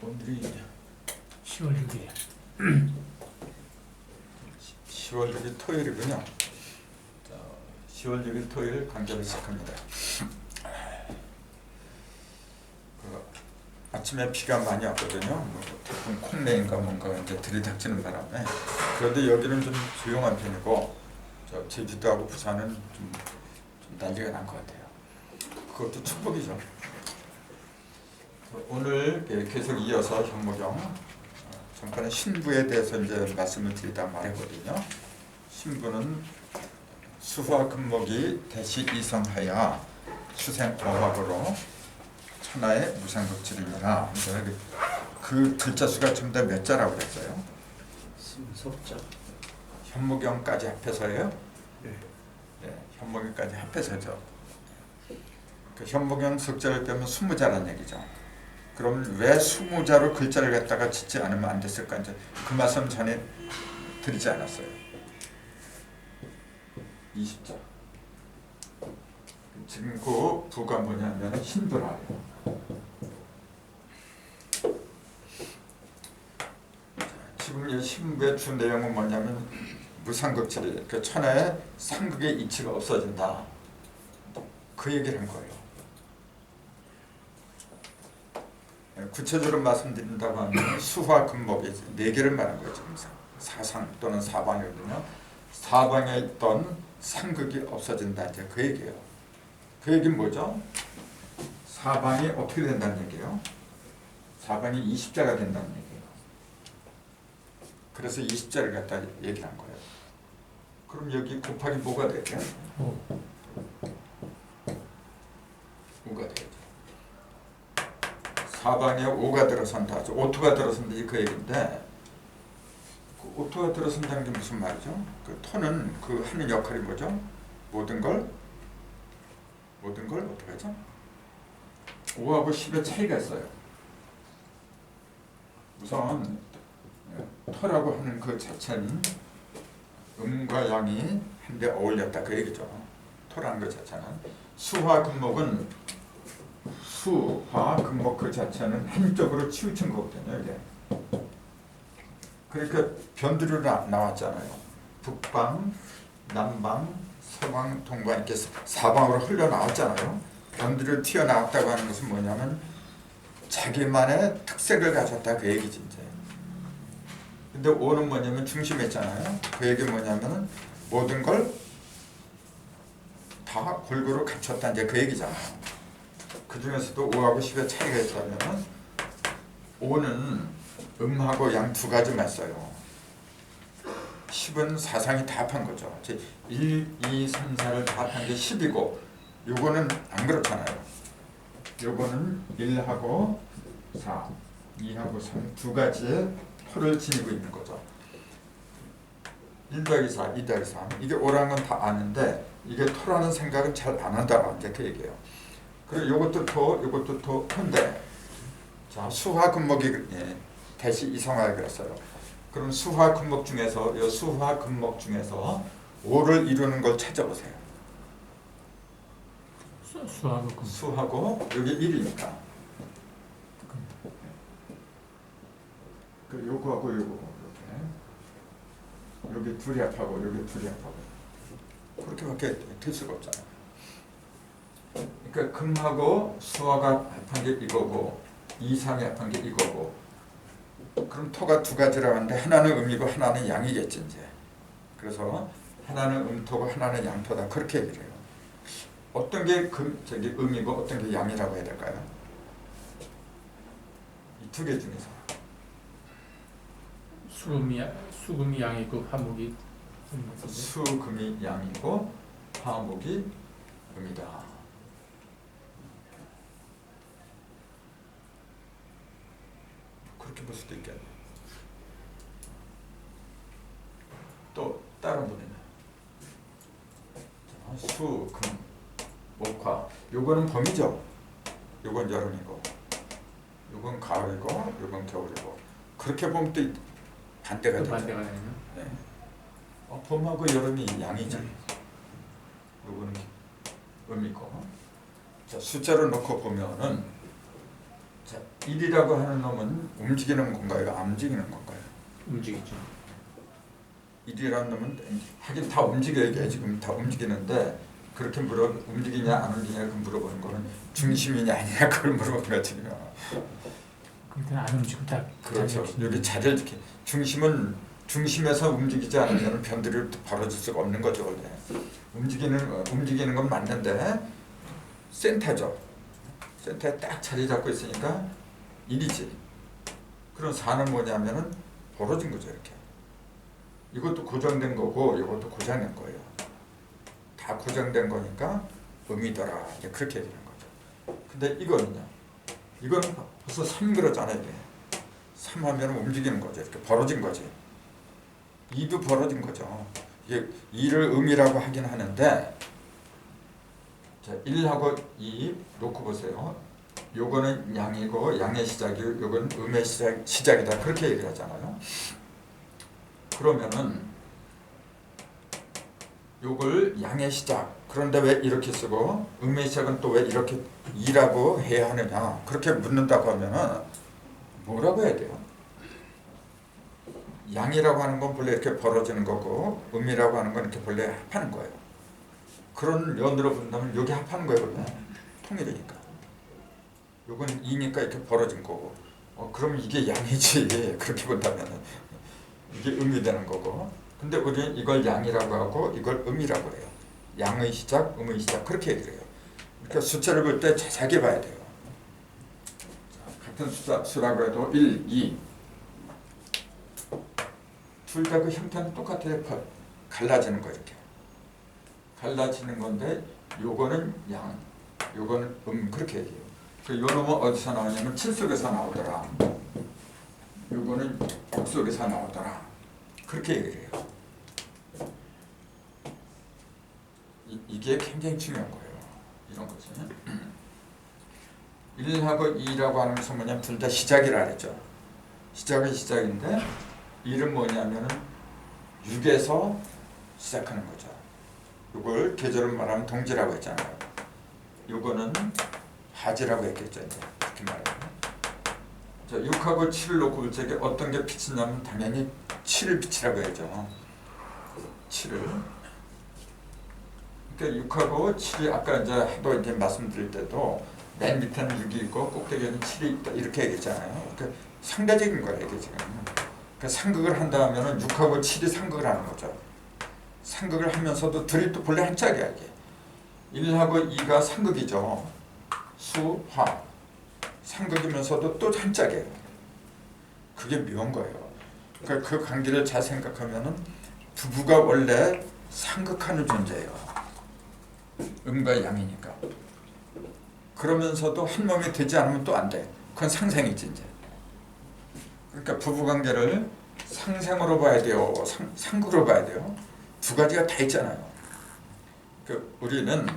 오늘이 10월 6일. 10월 6일 토요일이군요. 10월 6일 토요일 강좌를 시작합니다. 아침에 비가 많이 왔거든요. 뭐 태풍 콩레인가 뭔가 이제 들이닥치는 바람에. 그런데 여기는 좀 조용한 편이고, 제주도하고 부산은 좀 난리가 난 것 같아요. 그것도 축복이죠. 오늘 계속 이어서 현무경, 전번에 신부에 대해서 이제 말씀을 드리다 말했거든요. 신부는 수화 금목이 대시 이성하여 수생어학으로 천하의 무상급질이니라. 그 글자 수가 전부 다 몇 자라고 그랬어요? 30자. 현무경까지 합해서예요? 네. 네, 현무경까지 합해서죠. 그 현무경 석자를 빼면 20자란 얘기죠. 그럼 왜 20자로 글자를 갖다가 짓지 않으면 안 됐을까? 이제 그 말씀 전에 드리지 않았어요. 20자. 지금 그 부가 뭐냐면 신부라요. 지금 이 신부의 주 내용은 뭐냐면 무상급질이, 그 천하에 상극의 이치가 없어진다. 그 얘기를 한 거예요. 구체적으로 말씀드린다고 하면 수화 금목이 4개를 말한 거죠. 사상 또는 사방이거든요. 사방에 있던 상극이 없어진다. 이제 그 얘기예요. 그 얘기는 뭐죠? 사방이 어떻게 된다는 얘기예요? 사방이 20자가 된다는 얘기예요. 그래서 20자를 갖다 얘기를 한 거예요. 그럼 여기 곱하기 뭐가 되죠? 5가 되죠. 사방에 5가 들어선다. 오토가 들어선다. 그 얘기인데, 그 오토가 들어선다는 게 무슨 말이죠? 그 토는 그 하는 역할이 뭐죠? 모든 걸 어떻게 하죠? 5하고 10의 차이가 있어요. 우선 토라고 하는 그 자체는 음과 양이 한데 어울렸다. 그 얘기죠. 토라는 그 자체는. 수화 금목은 수화 금목 그 자체는 한쪽으로 치우친 거거든요. 이게. 그러니까 변두리로 나왔잖아요. 북방, 남방, 서방, 동방 이렇게 사방으로 흘러나왔잖아요. 변두리로 튀어나왔다고 하는 것은 뭐냐면 자기만의 특색을 가졌다. 그 얘기지 이제. 근데 오는 뭐냐면 중심했잖아요. 그 얘기 뭐냐면은 모든 걸 다 골고루 갖췄다. 이제 그 얘기잖아요. 그 중에서도 5하고 10의 차이가 있다면 5는 음하고 양 두 가지만 써요. 10은 사상이 다 합한 거죠. 1, 2, 3, 4를 다 합한 게 10이고 요거는 안 그렇잖아요. 요거는 1하고 4, 2하고 3 두 가지의 토를 지니고 있는 거죠. 1 더하기 4, 2 더하기 3 이게 5라는 건 다 아는데 이게 토라는 생각은 잘 안 한다라는 게 그 얘기예요. 그리고 요것도 토, 요것도 토인데, 자 수화 금목이 대시 이성하여 그랬어요. 그럼 수화 금목 중에서 요 수화 금목 중에서 5를 이루는 걸 찾아보세요. 수하고 금. 수하고 여기 1이니까. 그 요거하고 요거 이렇게 여기 둘이 합하고 여기 둘이 합하고 그렇게밖에 될 수가 없잖아요. 그러니까 금하고 수화가 합한 게 이거고 이상이 합한 게 이거고, 그럼 토가 두 가지라고 하는데 하나는 음이고 하나는 양이겠지 이제. 그래서 하나는 음토고 하나는 양토다. 그렇게 얘기를 해요. 어떤 게 음이고 어떤 게 양이라고 해야 될까요? 이 두 개 중에서 수금이 양이고 화목이 금 같은데. 수금이 양이고 화목이 음이다. 그렇게 볼 수도 있겠네. 또 다른 분이네. 수, 금, 목화. 요거는 봄이죠. 요건 여름이고, 요건 가을이고, 요건 겨울이고. 그렇게 보면 또 반대가 되죠. 반대가 되네요. 네. 봄하고 여름이 양이죠. 요거는 음이고. 자, 숫자로 놓고 보면은 자, 1이라고 하는 놈은 움직이는 건가요? 안 움직이는 건가요? 움직이죠. 1이라는 놈은 하긴 다 움직여야 지금 다 움직이는데 그렇게 움직이냐 안 움직이냐 그 물어보는 거는 중심이냐 아니냐 그걸 물어보는 거거든요. 그때는 안 움직이고 다. 그렇죠. 여기 자리를 이렇게 중심에서 움직이지 않으면 변들이 벌어질 수가 없는 거죠 원래. 움직이는 건 맞는데 센터죠. 센터에 딱 자리 잡고 있으니까 1이지. 그럼 4는 뭐냐면은 벌어진 거죠 이렇게. 이것도 고정된 거고 이것도 고정된 거예요. 다 고정된 거니까 음이더라. 이제 그렇게 되는 거죠. 근데 이거는요. 이거는 벌써 3 그러잖아요. 이게. 3 하면 움직이는 거죠. 이렇게 벌어진 거지. 2도 벌어진 거죠. 이게 2를 음이라고 하긴 하는데 자, 1하고 2 놓고 보세요. 요거는 양이고 양의 시작이고 요건 음의 시작이다. 그렇게 얘기를 하잖아요. 그러면은 요걸 양의 시작. 그런데 왜 이렇게 쓰고 음의 시작은 또 왜 이렇게 2라고 해야 하느냐. 그렇게 묻는다고 하면은 뭐라고 해야 돼요? 양이라고 하는 건 본래 이렇게 벌어지는 거고 음이라고 하는 건 이렇게 본래 합하는 거예요. 그런 면으로 본다면 여기 합하는 거예요. 그러면 통일이니까. 요건 2니까 이렇게 벌어진 거고 그럼 이게 양이지. 그렇게 본다면 이게 음이 되는 거고 근데 우리는 이걸 양이라고 하고 이걸 음이라고 해요. 양의 시작, 음의 시작 그렇게 얘기를 해요. 그러니까 숫자를 볼 때 자세하게 봐야 돼요. 같은 수라고 해도 1, 2 둘 다 그 형태는 똑같아요. 갈라지는 거 이렇게. 갈라지는 건데 요거는 양, 요거는 그렇게 얘기해요. 그 요 놈은 어디서 나오냐면 7 속에서 나오더라. 요거는 6 속에서 나오더라. 그렇게 얘기를 해요. 이게 굉장히 중요한 거예요. 이런 거지. 1하고 2라고 하는 것은 뭐냐면 둘 다 시작이라 그랬죠. 시작은 시작인데 1은 뭐냐면은 6에서 시작하는 거죠. 이걸 계절을 말하면 동지라고 했잖아요. 요거는 하지라고 했겠죠. 이제 이렇게 말하면. 자, 6하고 7을 놓고 볼 적에 어떤 게 비치냐면 당연히 7을 비치라고 해야죠. 7을. 그러니까 6하고 7이 아까 이제 하도 이렇게 말씀드릴 때도 맨 밑에는 6이 있고 꼭대기에는 7이 있다 이렇게 얘기했잖아요. 그러니까 상대적인 거예요 이게 지금. 그러니까 상극을 한다 하면은 6하고 7이 상극을 하는 거죠. 상극을 하면서도 둘이 또 본래 한짝이야 이게. 1하고 2가 상극이죠. 수, 화. 상극이면서도 또 한짝이에요. 그게 묘한 거예요. 그러니까 그 관계를 잘 생각하면은 부부가 원래 상극하는 존재예요. 음과 양이니까. 그러면서도 한 몸이 되지 않으면 또 안 돼. 그건 상생이지 이제. 그러니까 부부관계를 상생으로 봐야 돼요. 상극으로 봐야 돼요. 두 가지가 다 있잖아요. 그 우리는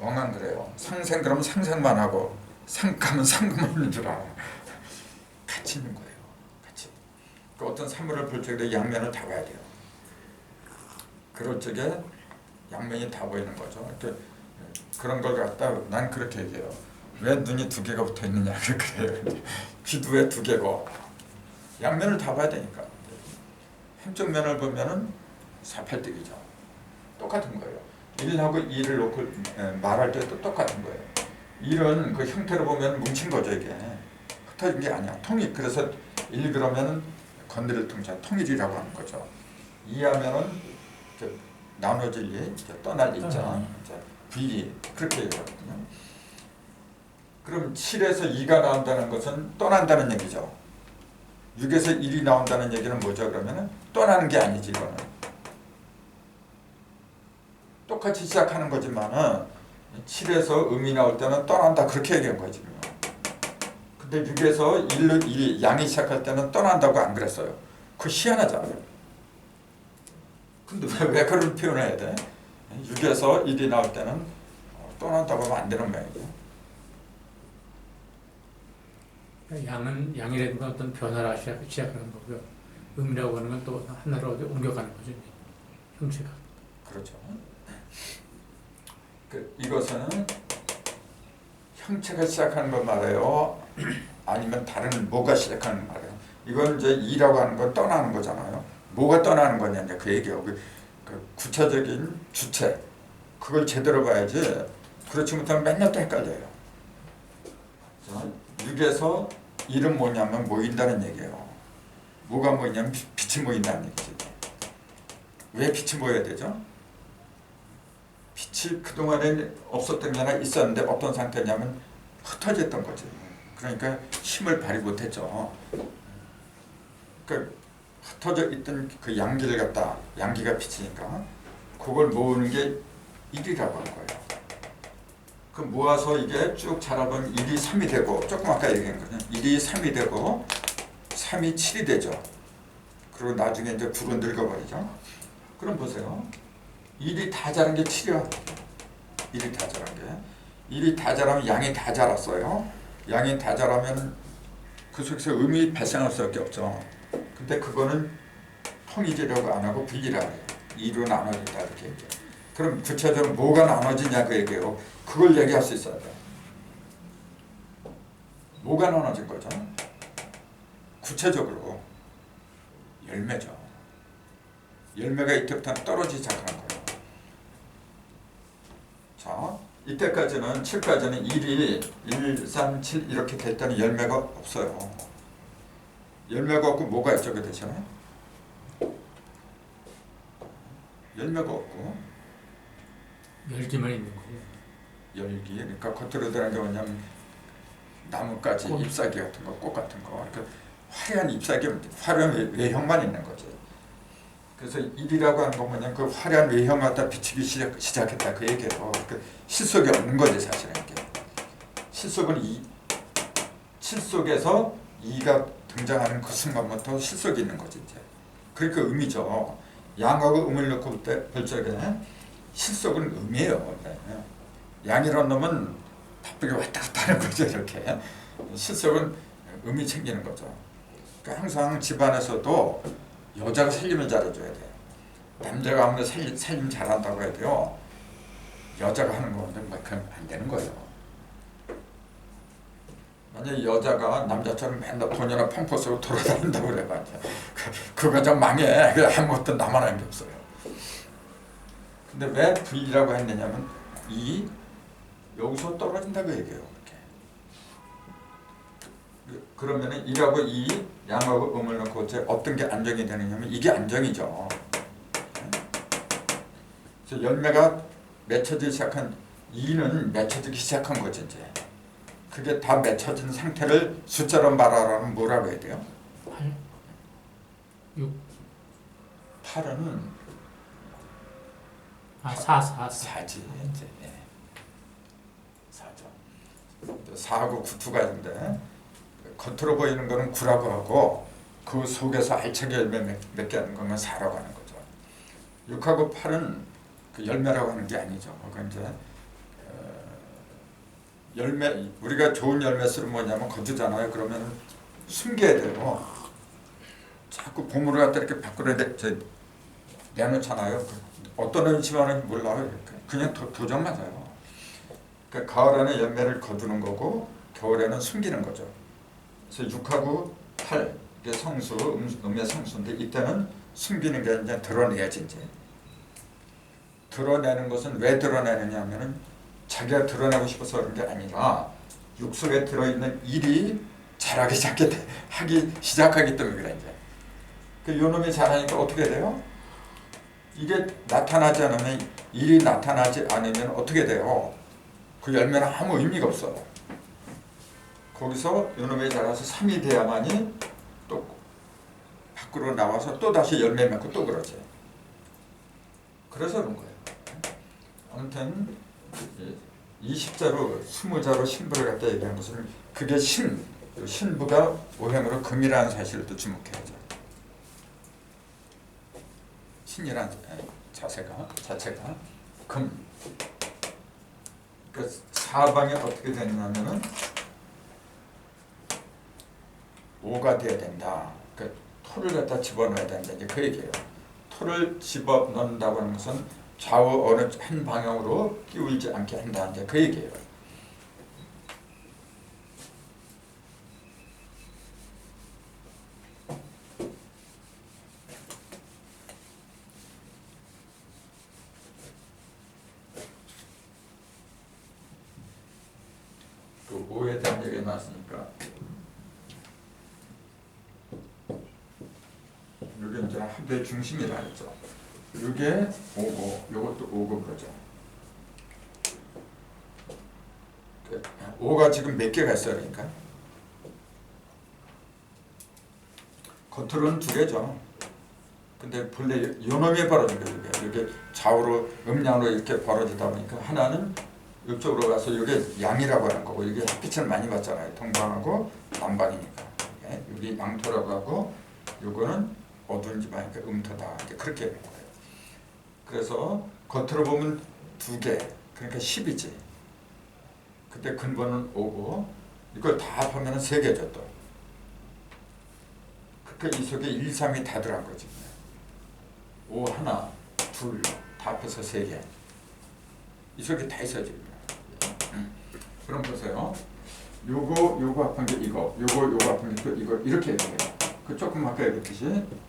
왕왕 그래요. 상생 그러면 상생만 하고 상감은 상금만 있는 줄 알아. 같이 있는 거예요. 같이. 그 어떤 사물을 볼 적에 양면을 다 봐야 돼요. 그럴 적에 양면이 다 보이는 거죠. 이렇게 그런 걸 갖다 난 그렇게 얘기해요. 왜 눈이 두 개가 붙어 있느냐 그래요. 귀도 왜 두 개고 양면을 다 봐야 되니까. 한쪽 면을 보면은 사팔뜨기죠. 똑같은 거예요. 1하고 2를 놓고 말할 때도 똑같은 거예요. 1은 그 형태로 보면 뭉친 거죠 이게. 흩어진 게 아니야. 통일. 그래서 1 그러면은 건드릴 통자 통일이라고 하는 거죠. 2 하면은 나눠질 리, 떠날 있죠. 분리 그렇게 얘기하거든요. 그럼 7에서 2가 나온다는 것은 떠난다는 얘기죠. 6에서 1이 나온다는 얘기는 뭐죠? 그러면은 떠나는 게 아니지 이거는. 똑같이 시작하는 거지만은 7에서 음이 나올 때는 떠난다 그렇게 얘기한 거지. 근데 6에서 1 양이 시작할 때는 떠난다고 안 그랬어요. 그거 희한하잖아요. 근데 왜 그런 표현을 해야 돼? 6에서 1이 나올 때는 떠난다고 하면 안 되는 모양이죠. 양은 양이라는 건 어떤 변화를 시작하는 거고요. 음이라고 하는 건 또 하나로 옮겨가는 거죠. 형체가. 그렇죠. 이것은 형체가 시작하는 건 말이에요. 아니면 다른 뭐가 시작하는 말이에요. 이건 이제 이라고 하는 건 떠나는 거잖아요. 뭐가 떠나는 거냐 이제 그 얘기예요. 그 구체적인 주체 그걸 제대로 봐야지. 그렇지 못하면 맨날 또 헷갈려요. 자, 6에서 1은 뭐냐면 모인다는 얘기예요. 뭐가 모이냐면 빛이 모인다는 얘기지. 왜 빛이 모여야 되죠? 빛이 그동안에 없었던 게 하나 있었는데 어떤 상태냐면 흩어졌던 거지. 그러니까 힘을 발휘 못했죠. 그러니까 흩어져 있던 그 양기를 갖다, 양기가 빛이니까 그걸 모으는 게 1이라고 하는 거예요. 그 모아서 이게 쭉 자라면 1이 3이 되고, 조금 아까 얘기한 거는 1이 3이 되고 3이 7이 되죠. 그리고 나중에 이제 9로 늙어버리죠. 그럼 보세요. 1이 다 자란 게 7이야. 1이 다 자란 게. 1이 다 자라면 양이 다 자랐어요. 양이 다 자라면 그 속에서 음이 발생할 수밖에 없죠. 근데 그거는 통일이라고 안 하고 분리라고 해요. 2로 나눠진다 이렇게 얘기해요. 그럼 구체적으로 뭐가 나눠지냐 그 얘기예요. 그걸 얘기할 수 있어야 돼요. 뭐가 나눠진 거죠? 구체적으로 열매죠. 열매가 이때부터는 떨어지기 시작하는 거예요. 자, 이때까지는 7까지는 1이 1, 3, 7 이렇게 될 때는 열매가 없어요. 열매가 없고 뭐가 있죠 그 대신에? 열매가 없고 열기만 있는 거예요. 열기, 그러니까 겉으로 들어간 게 뭐냐면 나뭇가지, 잎사귀 같은 거, 꽃 같은 거, 그러니까 화려한 잎사귀, 화려한 외형만 있는 거지. 그래서 1이라고 하는 건 뭐냐면 그 화려한 외형 갖다 비치기 시작했다 그 얘기예요. 그 실속이 없는 거지 사실은 이게. 실속은 7 속에서 2가 등장하는 그 순간부터 실속이 있는 거지 이제. 그러니까 음이죠. 양하고 음을 넣고 볼 적에 실속은 음이에요. 양이라는 놈은 바쁘게 왔다 갔다 하는 거죠 이렇게. 실속은 음이 챙기는 거죠. 그러니까 항상 집안에서도 여자가 살림을 잘해줘야 돼요. 남자가 아무리 살림 잘한다고 해도요. 여자가 하는 건데 뭐 그건 안 되는 거예요. 만약에 여자가 남자처럼 맨날 돈이나 펑퍼 쓰고 돌아다닌다고 그래봐. 그거 좀 망해. 그래 아무것도 나만 하는 게 없어요. 근데 왜 분리라고 했느냐면 여기서 떨어진다고 얘기해요. 그러면은 1하고 2, 양하고 음을 넣고 어떤 게 안정이 되느냐면 이게 안정이죠. 그래서 열매가 맺혀지기 시작한 2는 맺혀지기 시작한 거지 이제. 그게 다 맺혀진 상태를 숫자로 말하라면 뭐라고 해야 돼요? 8, 6, 8은 4지 이제. 4죠. 4하고 9, 2가지인데 겉으로 보이는 거는 9라고 하고 그 속에서 알차게 열매 맺게 하는 건 4라고 하는 거죠. 6하고 8은 그 열매라고 하는 게 아니죠. 그건 이제 열매, 우리가 좋은 열매수는 뭐냐면 거두잖아요. 그러면 숨겨야 돼요. 자꾸 보물을 갖다 이렇게 밖으로 내놓잖아요. 어떤 집안은 몰라요. 그냥 도전 맞아요. 그러니까 가을에는 열매를 거두는 거고 겨울에는 숨기는 거죠. 그래서 6하고 8 이게 성수, 음의 성수인데 이때는 숨기는 게 이제 드러내야지 이제. 드러내는 것은 왜 드러내느냐 하면은 자기가 드러내고 싶어서 그런 게 아니라 육 속에 들어있는 일이 자라기 하기 시작하기 때문에 그래 이제. 그 요놈이 자라니까 어떻게 돼요? 이게 나타나지 않으면 일이 나타나지 않으면 어떻게 돼요? 그 열매는 아무 의미가 없어. 거기서 요놈이 자라서 3이 돼야만이 또 밖으로 나와서 또 다시 열매 맺고 또 그러지. 그래서 그런 거예요. 아무튼 20자로 20자로 신부를 갖다 얘기한 것은 그게 신부가 오행으로 금이라는 사실을 또 주목해야죠. 신이라는 자체가 금. 그 사방에 어떻게 되냐면은 5가 돼야 된다. 그 토를 갖다 집어넣어야 된다. 이제 그 얘기예요. 토를 집어넣는다고 하는 것은 좌우 어느 한 방향으로 끼울지 않게 한다. 이제 그 얘기예요. 나왔으니까 이게 이제 합의 중심이라 했죠. 이게 5고 이것도 5고 그러죠. 5가 지금 몇 개가 있어요? 그러니까 겉으로는 2개죠. 근데 본래 요놈이 벌어진 거예요. 이게 좌우로 음양으로 이렇게 벌어지다 보니까 하나는 이쪽으로 가서 이게 양이라고 하는 거고, 이게 햇빛을 많이 받잖아요. 동방하고 남방이니까. 여기 양토라고 하고 요거는 어두운 지방이니까 음토다. 그렇게 되는 거예요. 그래서 겉으로 보면 2개, 그러니까 10이지. 그때 근본은 5고 이걸 다 합하면 3개죠 또. 그러니까 이 속에 1, 3이 다 들어간 거지. 5 하나, 둘, 다 합해서 3개. 이 속에 다 있어요 지금. 그럼 보세요. 요거 합한 게 이거, 요거 합한 게 이거 이렇게 해야 돼요. 그 조금 아까 얘기했듯이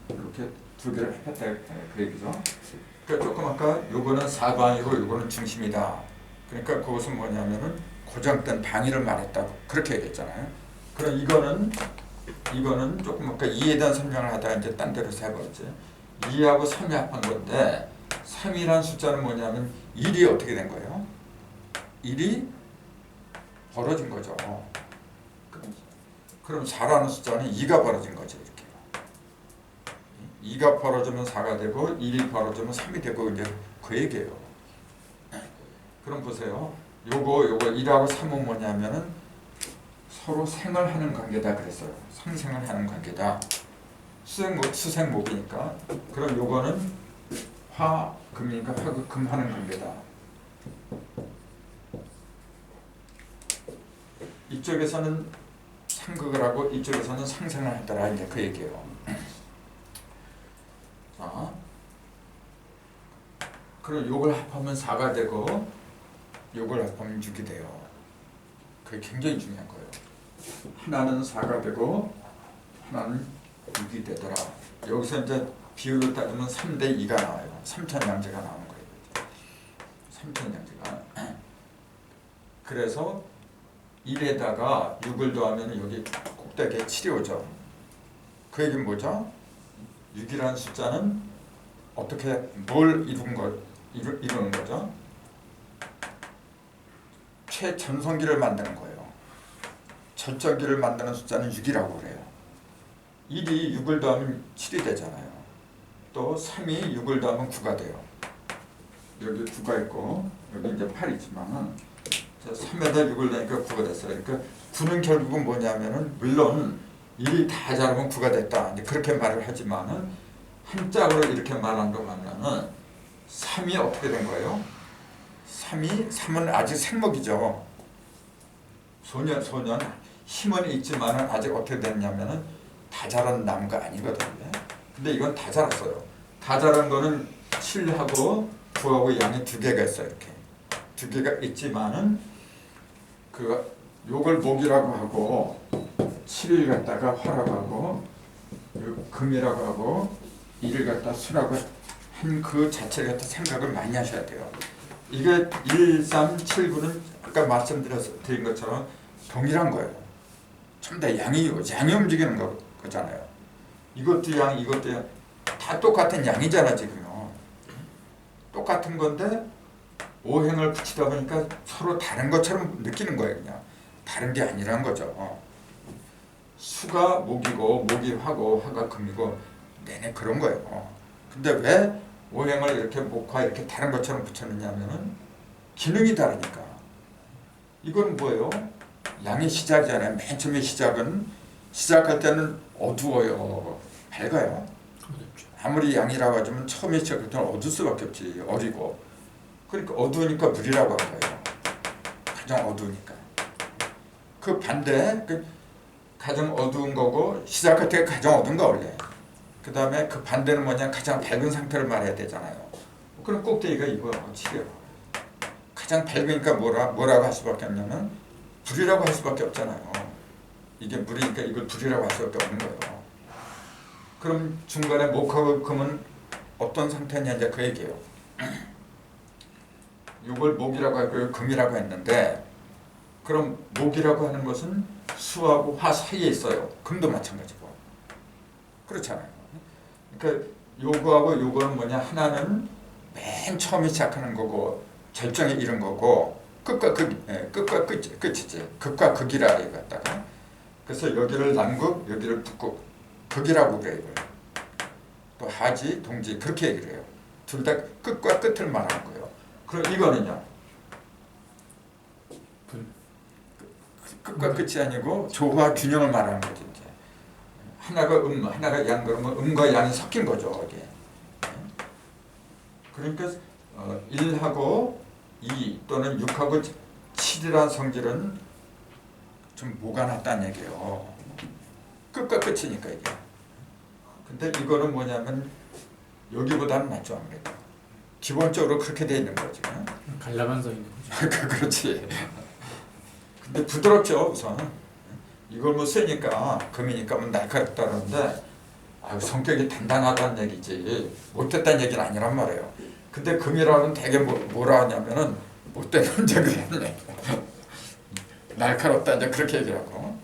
이렇게 2개를 했다 그 얘기죠. 그러니까 조금 아까 요거는 사방이고 요거는 중심이다. 그러니까 그것은 뭐냐면은 고정된 방위를 말했다고 그렇게 얘기했잖아요. 그럼 이거는 조금 아까 2에 대한 설명을 하다가 이제 딴 데로 해버렸지. 2하고 3이 합한 건데 3이라는 숫자는 뭐냐면 1이 어떻게 된 거예요? 1이 벌어진 거죠. 그럼 4라는 숫자는 2가 벌어진 거죠. 이렇게 2가 벌어지면 4가 되고 1이 벌어지면 3이 되고 이제 그 얘기예요. 그럼 보세요. 요거 1하고 3은 뭐냐면은 서로 생을 관계다 그랬어요. 상생을 하는 관계다. 수생목이니까. 그럼 요거는 화금이니까 화금하는 관계다. 이쪽에서는 상극을 하고 이쪽에서는 상생을 하더라. 이제 그 얘기예요. 자, 그럼 요걸 합하면 4가 되고 요걸 합하면 6이 돼요. 그게 굉장히 중요한 거예요. 하나는 4가 되고 하나는 6이 되더라. 여기서 이제 비율을 따지면 3대 2가 나와요. 삼천양제가 나오는 거예요. 삼천양제가. 그래서 1에다가 6을 더하면 여기 꼭대기에 7이 오죠. 그 얘기는 뭐죠? 6이라는 숫자는 어떻게 뭘 이루는 거죠? 최전성기를 만드는 거예요. 절정기를 만드는 숫자는 6이라고 그래요. 1이 6을 더하면 7이 되잖아요. 또 3이 6을 더하면 9가 돼요. 여기 9가 있고 여기 이제 8이지만 3에다 6을 넣으니까 9가 됐어요. 그러니까 9는 결국은 뭐냐면은 물론 1이 다 자르면 9가 됐다. 이제 그렇게 말을 하지만은 한 짝으로 이렇게 말한다고 하면은 3이 어떻게 된 거예요? 3은 아직 생목이죠. 소년 힘은 있지만은 아직 어떻게 됐냐면은 다 자란 나무가 아니거든요. 근데 이건 다 자랐어요. 다 자란 거는 7하고 9하고 양이 2개가 있어요. 이렇게 2개가 있지만은 요걸 목이라고 하고 7을 갖다가 화라고 하고 금이라고 하고 1을 갖다 수라고 한 그 자체를 갖다 생각을 많이 하셔야 돼요. 이게 1, 3, 7, 9는 아까 말씀드린 것처럼 동일한 거예요. 전부 다 양이 움직이는 거잖아요. 이것도 양, 이것도 양. 다 똑같은 양이잖아 지금요. 똑같은 건데 오행을 붙이다 보니까 서로 다른 것처럼 느끼는 거예요. 그냥 다른 게 아니라는 거죠. 수가 목이고 목이 화고 화가 금이고 내내 그런 거예요. 근데 왜 오행을 이렇게 목화 이렇게 다른 것처럼 붙였느냐면은 기능이 다르니까. 이건 뭐예요? 양의 시작이잖아요. 맨 처음에 시작할 때는 어두워요. 밝아요. 아무리 양이라고 하지만 처음에 시작할 때는 어두울 수밖에 없지. 어리고. 그러니까 어두우니까 물이라고 한 거예요. 가장 어두우니까. 그 반대, 가장 어두운 거고 시작할 때가 가장 어두운 거 원래. 그 다음에 그 반대는 뭐냐, 가장 밝은 상태를 말해야 되잖아요. 그럼 꼭대기가 이거 7이에요. 가장 밝으니까 뭐라고 할 수밖에 없냐면 불이라고 할 수밖에 없잖아요. 이게 물이니까 이걸 불이라고 할 수밖에 없는 거예요. 그럼 중간에 목하고 금은 어떤 상태냐 이제 그 얘기예요. 이걸 목이라고 하고 금이라고 했는데, 그럼 목이라고 하는 것은 수하고 화 사이에 있어요. 금도 마찬가지고. 그렇잖아요. 그러니까 요거하고 요거는 뭐냐, 하나는 맨 처음에 시작하는 거고 절정에 이른 거고 끝과 끝이지. 극과 극이라 이거다가. 그래서 여기를 남극, 여기를 북극, 극이라고 그래요. 이걸. 또 하지, 동지 그렇게 얘기를 해요. 둘 다 끝과 끝을 말하는 거예요. 그럼 이거는요. 끝과 끝이 아니고 조화 균형을 말하는 거죠. 이제. 하나가 하나가 양, 그러면 음과 양이 섞인 거죠. 이게. 그러니까 1하고 2 또는 6하고 7이라는 성질은 좀 뭐가 낫다는 얘기예요. 끝과 끝이니까 이게. 근데 이거는 뭐냐면 여기보다는 낫죠, 아무래도. 기본적으로 그렇게 돼 있는 거지. 갈라만 서 있는 거죠. 그렇지. 근데 부드럽죠, 우선. 이걸 뭐 쓰니까 금이니까 뭐 날카롭다는데 성격이 단단하다는 얘기지 못됐다는 얘기는 아니란 말이에요. 근데 금이라는 되게 뭐라 하냐면은 못된 남자들이 아니에요. 날카롭다 이제 그렇게 얘기를 하고.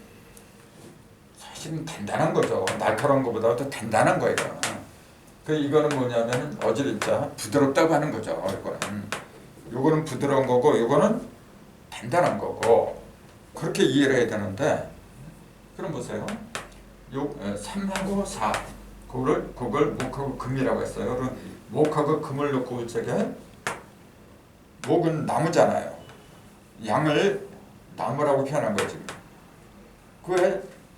사실은 단단한 거죠. 날카로운 것보다 더 단단한 거예요. 이거는 뭐냐면 어지럽자 부드럽다고 하는 거죠. 요거는 부드러운 거고 요거는 단단한 거고 그렇게 이해를 해야 되는데 그럼 보세요. 요 3하고 4 그걸 목하고 금이라고 했어요. 그럼 목하고 금을 놓고 볼 적에 목은 나무잖아요. 양을 나무라고 표현한 거지.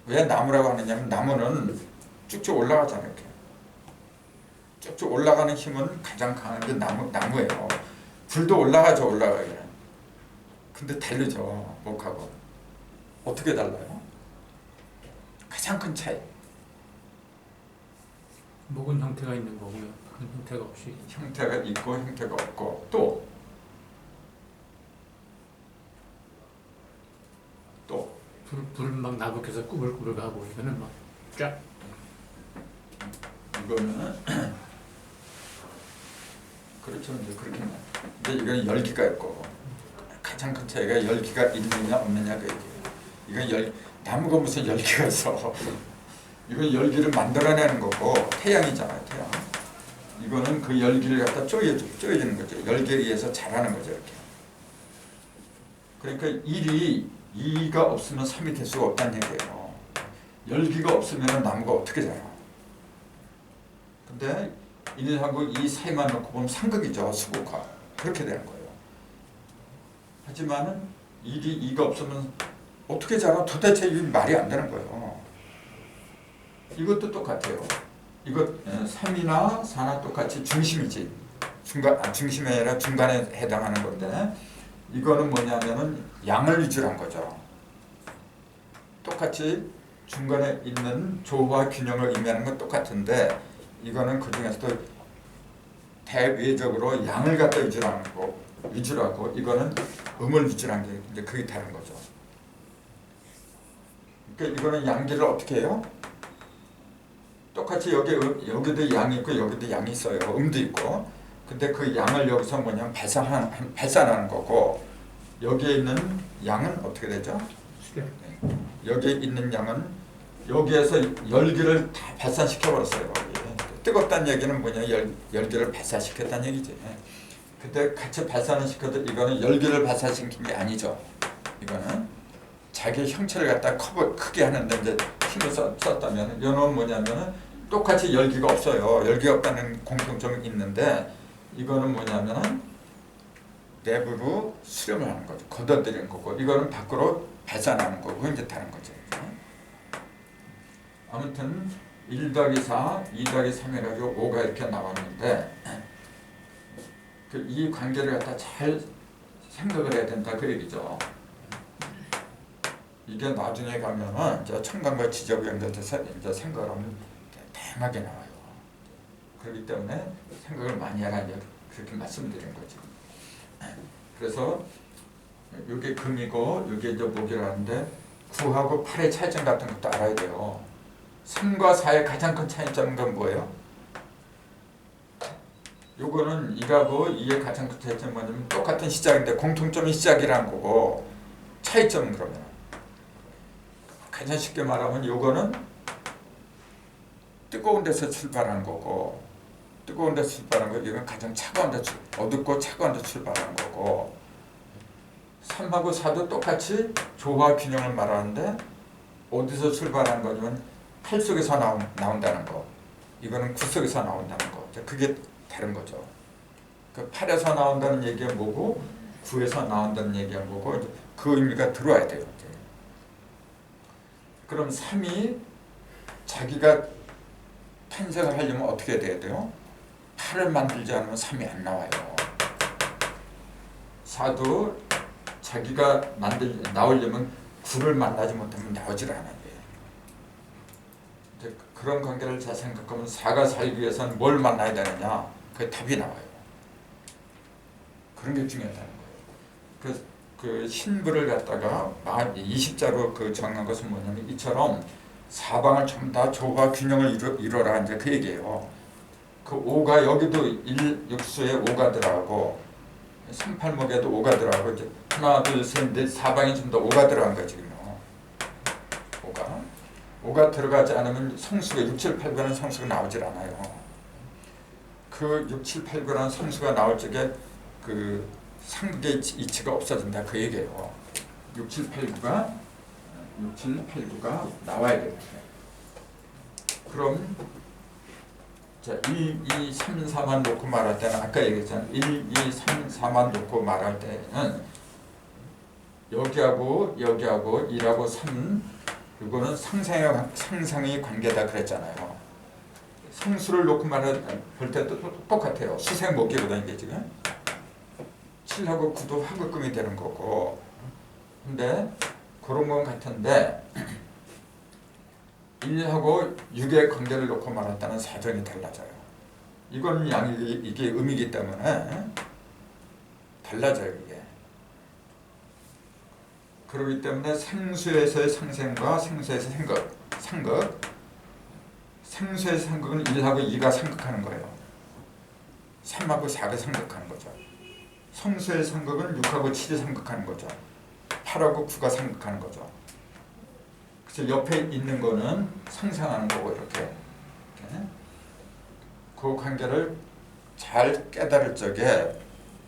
왜 나무라고 하느냐면 나무는 쭉쭉 올라가잖아요. 이렇게. 쭉쭉 올라가는 힘은 가장 강한 게 나무예요. 불도 올라가죠, 올라가기는. 근데 다르죠, 목하고. 어떻게 달라요? 가장 큰 차이. 목은 형태가 있는 거고요. 큰 형태가 없이. 형태가 있고 형태가 없고 또 불은 막 나북해서 꾸불꾸불 가고 이거는 막 쫙. 이거는 그렇죠, 이제 그렇게 말. 근데 이건 열기가 있고 가장 큰 차이가 열기가 있느냐 없느냐 그 얘기예요. 나무가 무슨 열기가 있어? 이건 열기를 만들어내는 거고 태양이잖아요, 태양. 이거는 그 열기를 갖다 쪼여주는 거죠. 열기에 의해서 자라는 거죠, 이렇게. 그러니까 2가 없으면 3이 될 수가 없다는 얘기예요. 열기가 없으면 나무가 어떻게 자라? 근데 1하고 2 사이만 놓고 보면 상극이죠, 수극화. 그렇게 되는 거예요. 하지만은 2가 없으면 어떻게 자라? 도대체 이 말이 안 되는 거예요. 이것도 똑같아요. 이거 3이나 4나 똑같이 중심이지. 중심이 아니라 중간에 해당하는 건데 이거는 뭐냐면은 양을 위주로 한 거죠. 똑같이 중간에 있는 조화 균형을 의미하는 건 똑같은데 이거는 그 중에서도 대외적으로 양을 갖다 위주로 하고 이거는 음을 위주로 한 게 이제 그게 다른 거죠. 그러니까 이거는 양기를 어떻게 해요? 똑같이 여기도 양이 있고 여기도 양이 있어요. 음도 있고. 근데 그 양을 여기서 뭐냐면 발산하는 거고 여기에 있는 양은 어떻게 되죠? 여기에 있는 양은 여기에서 열기를 다 발산시켜버렸어요. 뜨겁다는 얘기는 뭐냐, 열기를 발산시켰다는 얘기지. 근데 같이 발산을 시켜도 이거는 열기를 발산시킨 게 아니죠. 이거는 자기 형체를 갖다 크게 하는데 이제 힘을 썼다면 이건 뭐냐면은 똑같이 열기가 없어요. 열기가 없다는 공통점이 있는데 이거는 뭐냐면은 내부로 수렴을 하는 거죠. 걷어들이는 거고 이거는 밖으로 발산하는 거고 이제 다른 거죠. 아무튼 1 더하기 4, 2 더하기 3 해가지고 5가 이렇게 나왔는데 이 관계를 갖다 잘 생각을 해야 된다 그 얘기죠. 이게 나중에 가면은 이제 청간과 지적이 연결돼서 이제 생각을 하면 다양하게 나와요. 그렇기 때문에 생각을 많이 하라 그렇게 말씀드린 거죠. 그래서 이게 금이고 이게 이제 목이라는데 9하고 8의 차이점 같은 것도 알아야 돼요. 3과 4의 가장 큰 차이점은 건 뭐예요? 요거는 1하고 2의 가장 큰 차이점은 뭐냐면 똑같은 시작인데 공통점이 시작이라는 거고 차이점은 그러면 가장 쉽게 말하면 요거는 뜨거운 데서 출발한 거고, 뜨거운 데서 출발한 거, 이건 가장 차가운 데 어둡고 차가운 데 출발한 거고, 3하고 4도 똑같이 조화 균형을 말하는데 어디서 출발한 거냐면 8 속에서 나온다는 거, 이거는 9 속에서 나온다는 거. 그게 다른 거죠. 그 8에서 나온다는 얘기가 뭐고 9에서 나온다는 얘기가 뭐고 그 의미가 들어와야 돼요. 이제. 그럼 3이 자기가 탄생을 하려면 어떻게 돼야 돼요? 8을 만들지 않으면 3이 안 나와요. 4도 자기가 나오려면 9를 만나지 못하면 나오질 않아요. 이제 그런 관계를 잘 생각하면 4가 살기 위해서는 뭘 만나야 되느냐? 그 답이 나와요. 그런 게 중요하다는 거예요. 그 신부를 갖다가 20자로 그 정한 것은 뭐냐면 이처럼 사방을 전부 다 조화 균형을 이뤄라 이제 그 얘기예요. 그 5가 여기도 1육수에 5가 들어가고 38목에도 5가 들어가고 이제 하나 둘 셋 넷 사방에 좀 더 5가 들어간 거지 지금. 5가 들어가지 않으면 성수가 6, 7, 8, 9라는 성수가 나오질 않아요. 그 6, 7, 8, 9라는 성수가 나올 적에 그 상극의 이치가 없어진다 그 얘기예요. 6, 7, 8, 9가 나와야 됩니다. 그럼 자, 1, 2, 3, 4만 놓고 말할 때는 아까 얘기했잖아요. 1, 2, 3, 4만 놓고 말할 때는 여기하고 1하고 3 이거는 상상의 관계다 그랬잖아요. 상수를 놓고 볼 때도 똑같아요. 수생목이거든요 이게 지금. 7하고 9도 화급금이 되는 거고. 근데 그런 건 같은데 1하고 6의 관계를 놓고 말했다는 사정이 달라져요. 이건 이게 음이기 때문에 달라져요 이게. 그렇기 때문에 생수에서의 상생과 생수에서의 상극. 생수의 상극은 1하고 2가 상극하는 거예요. 3하고 4가 상극하는 거죠. 성수의 상극은 6하고 7이 상극하는 거죠. 8하고 9가 상극하는 거죠. 그래서 옆에 있는 거는 상상하는 거고 이렇게. 그 관계를 잘 깨달을 적에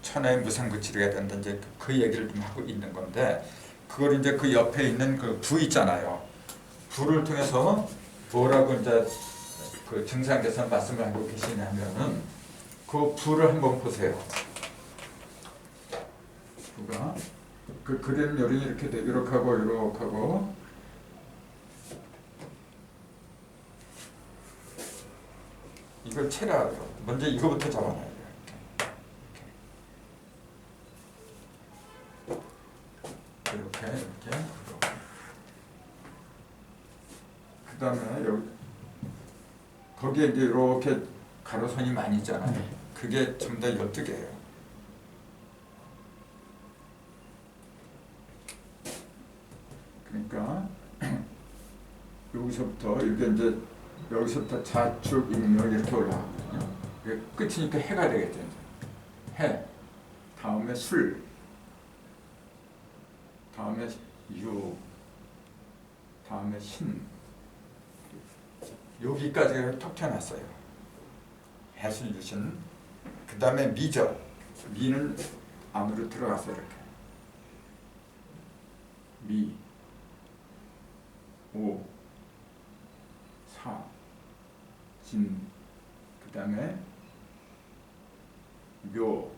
천하의 무상구치리가 된다 이제 그 얘기를 좀 하고 있는 건데 그걸 이제 그 옆에 있는 그 부 있잖아요. 부를 통해서 뭐라고 이제 그 증상께서 말씀을 하고 계시냐면은 그 부를 한번 보세요. 부가 그 그림 요리 이렇게 돼 이렇게 하고 이걸 채라. 먼저 이거부터 잡아놔야 돼요. 이렇게. 그 다음에 여기 거기에 이제 이렇게 가로선이 많이 있잖아요. 그게 전부 다 12개예요. 그러니까 여기서부터 여기서부터 좌측 임묘 이렇게 올라가거든요. 끝이니까 해가 되겠죠. 해, 다음에 술, 다음에 유, 다음에 신. 여기까지 톡 튀어났어요. 해술 유신. 그 다음에 미죠. 미는 안으로 들어가서 이렇게. 미, 오, 사, 진, 그 다음에 묘,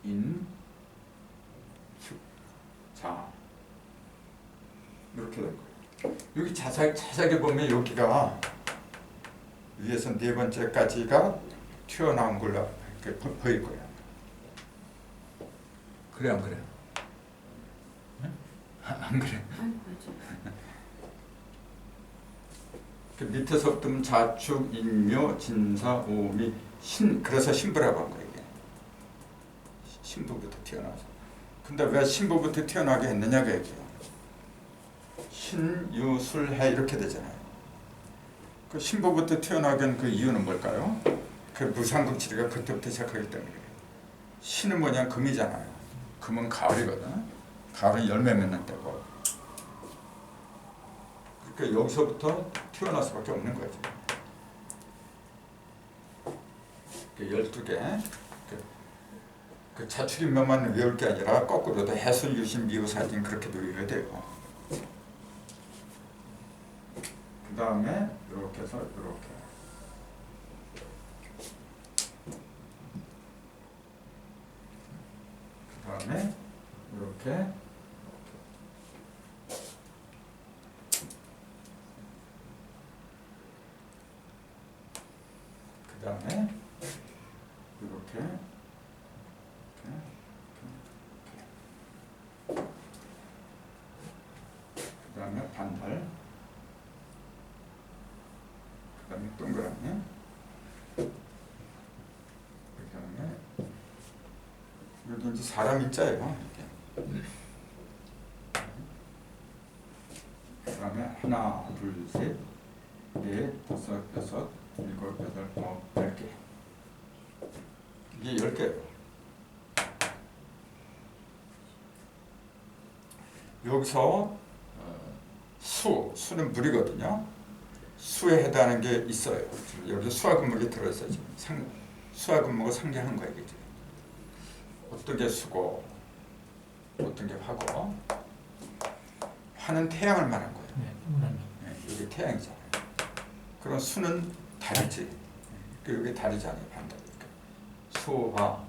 인, 축, 자 이렇게 될 거예요. 여기 자세하게 보면 여기가 위에서 네 번째까지가 튀어나온 걸로 이렇게 보일 거예요. 그래 안 그래? 안 그래? 그 밑에서부터 자축, 인묘, 진사, 오미, 신. 그래서 신부라고 한 거예요. 이게. 신부부터 튀어나와서. 근데 왜 신부부터 튀어나오게 했느냐 그 얘기예요. 신, 유, 술, 해 이렇게 되잖아요. 그 신부부터 튀어나오게 한 그 이유는 뭘까요? 그 무상급치리가 그때부터 시작하기 때문에. 신은 뭐냐? 금이잖아요. 금은 가을이거든. 가을은 열매 맺는 때고 그 여기서부터 튀어나올 수밖에 없는 거죠. 그 12개. 그 자축인묘만 외울 게 아니라 거꾸로도 해수, 유심, 미우, 사진 그렇게도 외워야 돼요. 그 다음에 이렇게 해서 이렇게. 그 다음에 이렇게. 그 다음에 이렇게. 그 다음에 반달, 그 다음에 동그라미, 그 다음에 여기 이제 사람 인자예요. 이렇게. 그 다음에 하나, 둘, 셋, 넷, 다섯, 여섯, 일곱, 여덟, 아홉, 10개. 이게 10개예요. 여기서 수는 물이거든요. 수에 해당하는 게 있어요. 여기 수와 금목이 들어있어요. 지금 수와 금목을 상징하는 거예요. 이게. 어떤 게 수고, 어떤 게 화고. 화는 태양을 말한 거예요. 네, 이게 태양이잖아요. 그럼 수는 달이지. 여기 달이잖아요. 반달. 수화.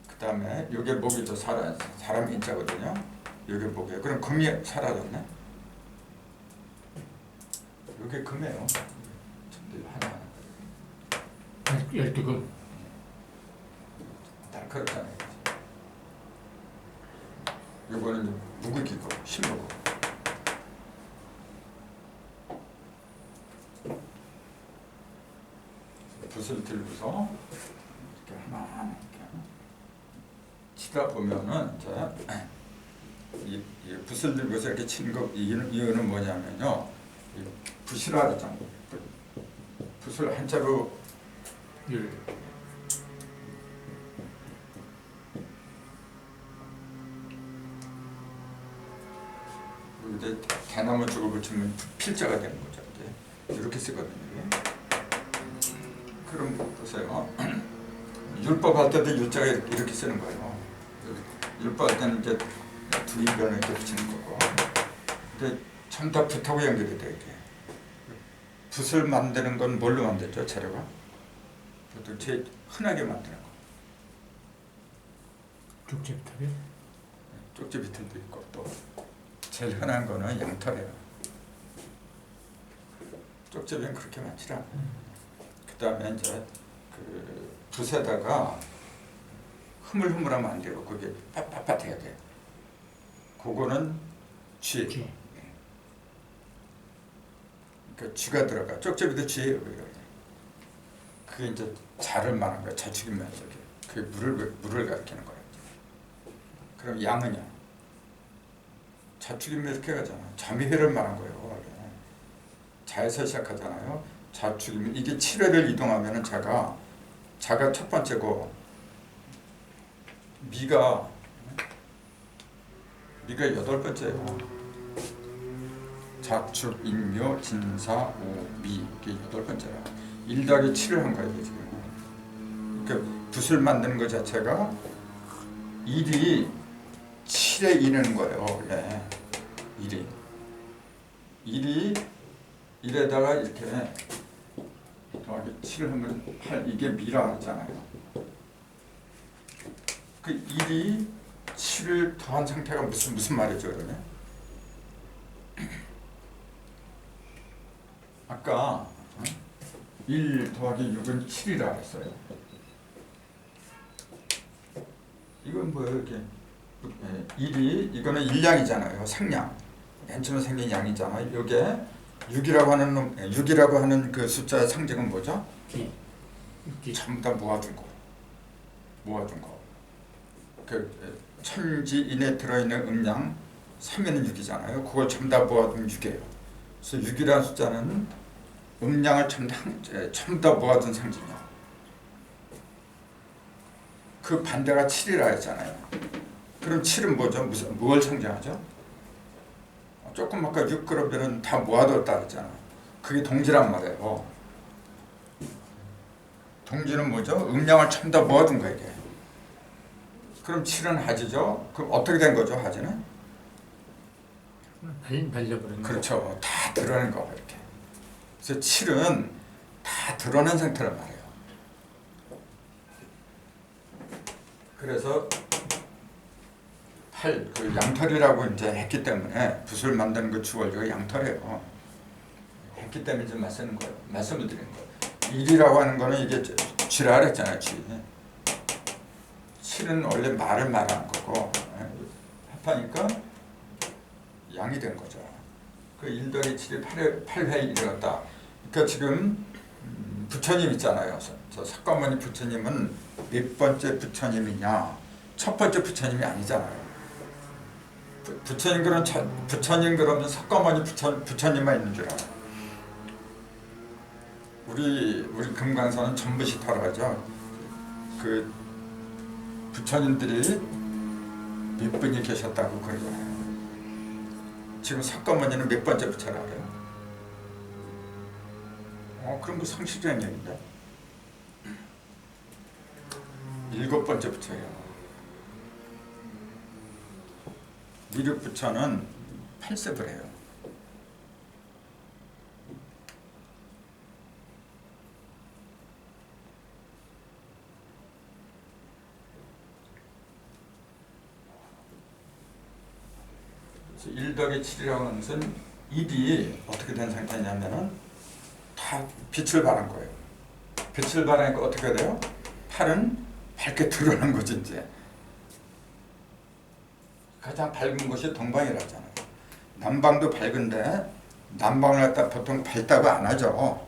그 다음에 이게 목이죠. 사람 인자거든요. 이게 목이에요. 그럼 금이 사라졌네. 이게 금이에요. 하나. 12금. 다 그렇잖아요. 이거는 무극이고 신무고. 붓을 들고서 이렇게 하나 이렇게 치다 보면은 이 붓을 들고서 이렇게 치는 거 이유는 뭐냐면요. 이 붓이라 그러잖아요. 붓을 한자로 이제 대나무 쪽을 붙이면 필자가 되는 거죠. 이제 이렇게 쓰거든요. 그럼 보세요. 율법 할 때도 율자가 이렇게 쓰는 거예요. 율법 할 때는 이제 두 인변을 이렇게 붙이는 거고. 근데 전부 다 붓하고 연결이 돼요. 이게. 붓을 만드는 건 뭘로 만들죠? 재료가? 보통 제일 흔하게 만드는 거. 쪽지비탈이요? 쪽지비틀도 있고 또 제일 흔한 거는 양털이에요. 쪽지비는 그렇게 많지 않아요. 그 다음에 이제 그 붓에다가 흐물흐물하면 안 돼요. 그게 빳빳해야 돼. 그거는 쥐. 그러니까 쥐가 들어가. 쪽제비도 쥐예요. 그게 이제 자를 말한 거야. 자축인면적이. 그게 물을 가리키는 거예요. 그럼 양은요. 자축인면 이렇게 가잖아. 자미회를 말한 거예요. 원래. 자에서 시작하잖아요. 자축이면 이게 7회를 이동하면은 자가 첫 번째고 미가 8번째예요. 자축, 인묘, 진사, 오, 미 이게 8번째야. 1 더하기 7을 한 거예요 지금. 그러니까 붓을 만드는 것 자체가 1이 7에 이르는 거예요. 원래 1이 1에다가 이렇게 더하기 7을 하면 8 이게 미라 했잖아요. 그 1이 7을 더한 상태가 무슨 말이죠 그러면? 아까 1 더하기 6은 7이라 했어요. 이건 뭐예요 이렇게? 1이 이거는 일량이잖아요. 상량. 맨 처음에 생긴 양이잖아요. 요게 6이라고 하는 그 숫자의 상징은 뭐죠? 전부 다 모아둔 거. 그 천지인에 들어있는 음량 3에는 6이잖아요. 그걸 전부 다 모아두면 6이에요. 그래서 6이라는 숫자는 음량을 전부 다 모아둔 상징이야. 그 반대가 7이라 했잖아요. 그럼 7은 뭐죠? 뭘 상징하죠? 조금 아까 6그룹들은 다 모아뒀다 그랬잖아. 그게 동지란 말이에요. 동지는 뭐죠? 음량을 전부 다 모아둔 거야 이게. 그럼 7은 하지죠? 그럼 어떻게 된 거죠 하지는? 날려버리는 거. 그렇죠. 다 드러낸 거 이렇게. 그래서 7은 다 드러낸 상태란 말이에요. 그래서 8, 그 양털이라고 이제 했기 때문에 붓을 만드는 그 주얼리가 양털이에요. 했기 때문에 좀 말씀을 드리는 거예요. 1이라고 하는 거는 이게 쥐라 했잖아요. 쥐. 7은 원래 말을 말하는 거고 합하니까 양이 된 거죠. 그 1 더하기 7이 8회 일어났다. 그러니까 지금 부처님 있잖아요. 저 석가모니 부처님은 몇 번째 부처님이냐? 첫 번째 부처님이 아니잖아요. 부처님 그러면 석가모니 부처님만 있는 줄 알아요. 우리 금강산은 전부 시타라죠. 그 부처님들이 몇 분이 계셨다고 그러잖아요. 지금 석가모니는 몇 번째 부처라 그래요? 그럼 그 상식적인 얘기인데 7번째 부처예요. 미륵 부처는 8세를 해요. 그래서 1 더하기 7이라고 하는 것은 입이 어떻게 된 상태냐면은 다 빛을 발한 거예요. 빛을 발하니까 어떻게 돼요? 8은 밝게 드러난 거지 이제. 가장 밝은 곳이 동방이라잖아요. 남방도 밝은데 남방을 갖다 보통 밝다고 안 하죠.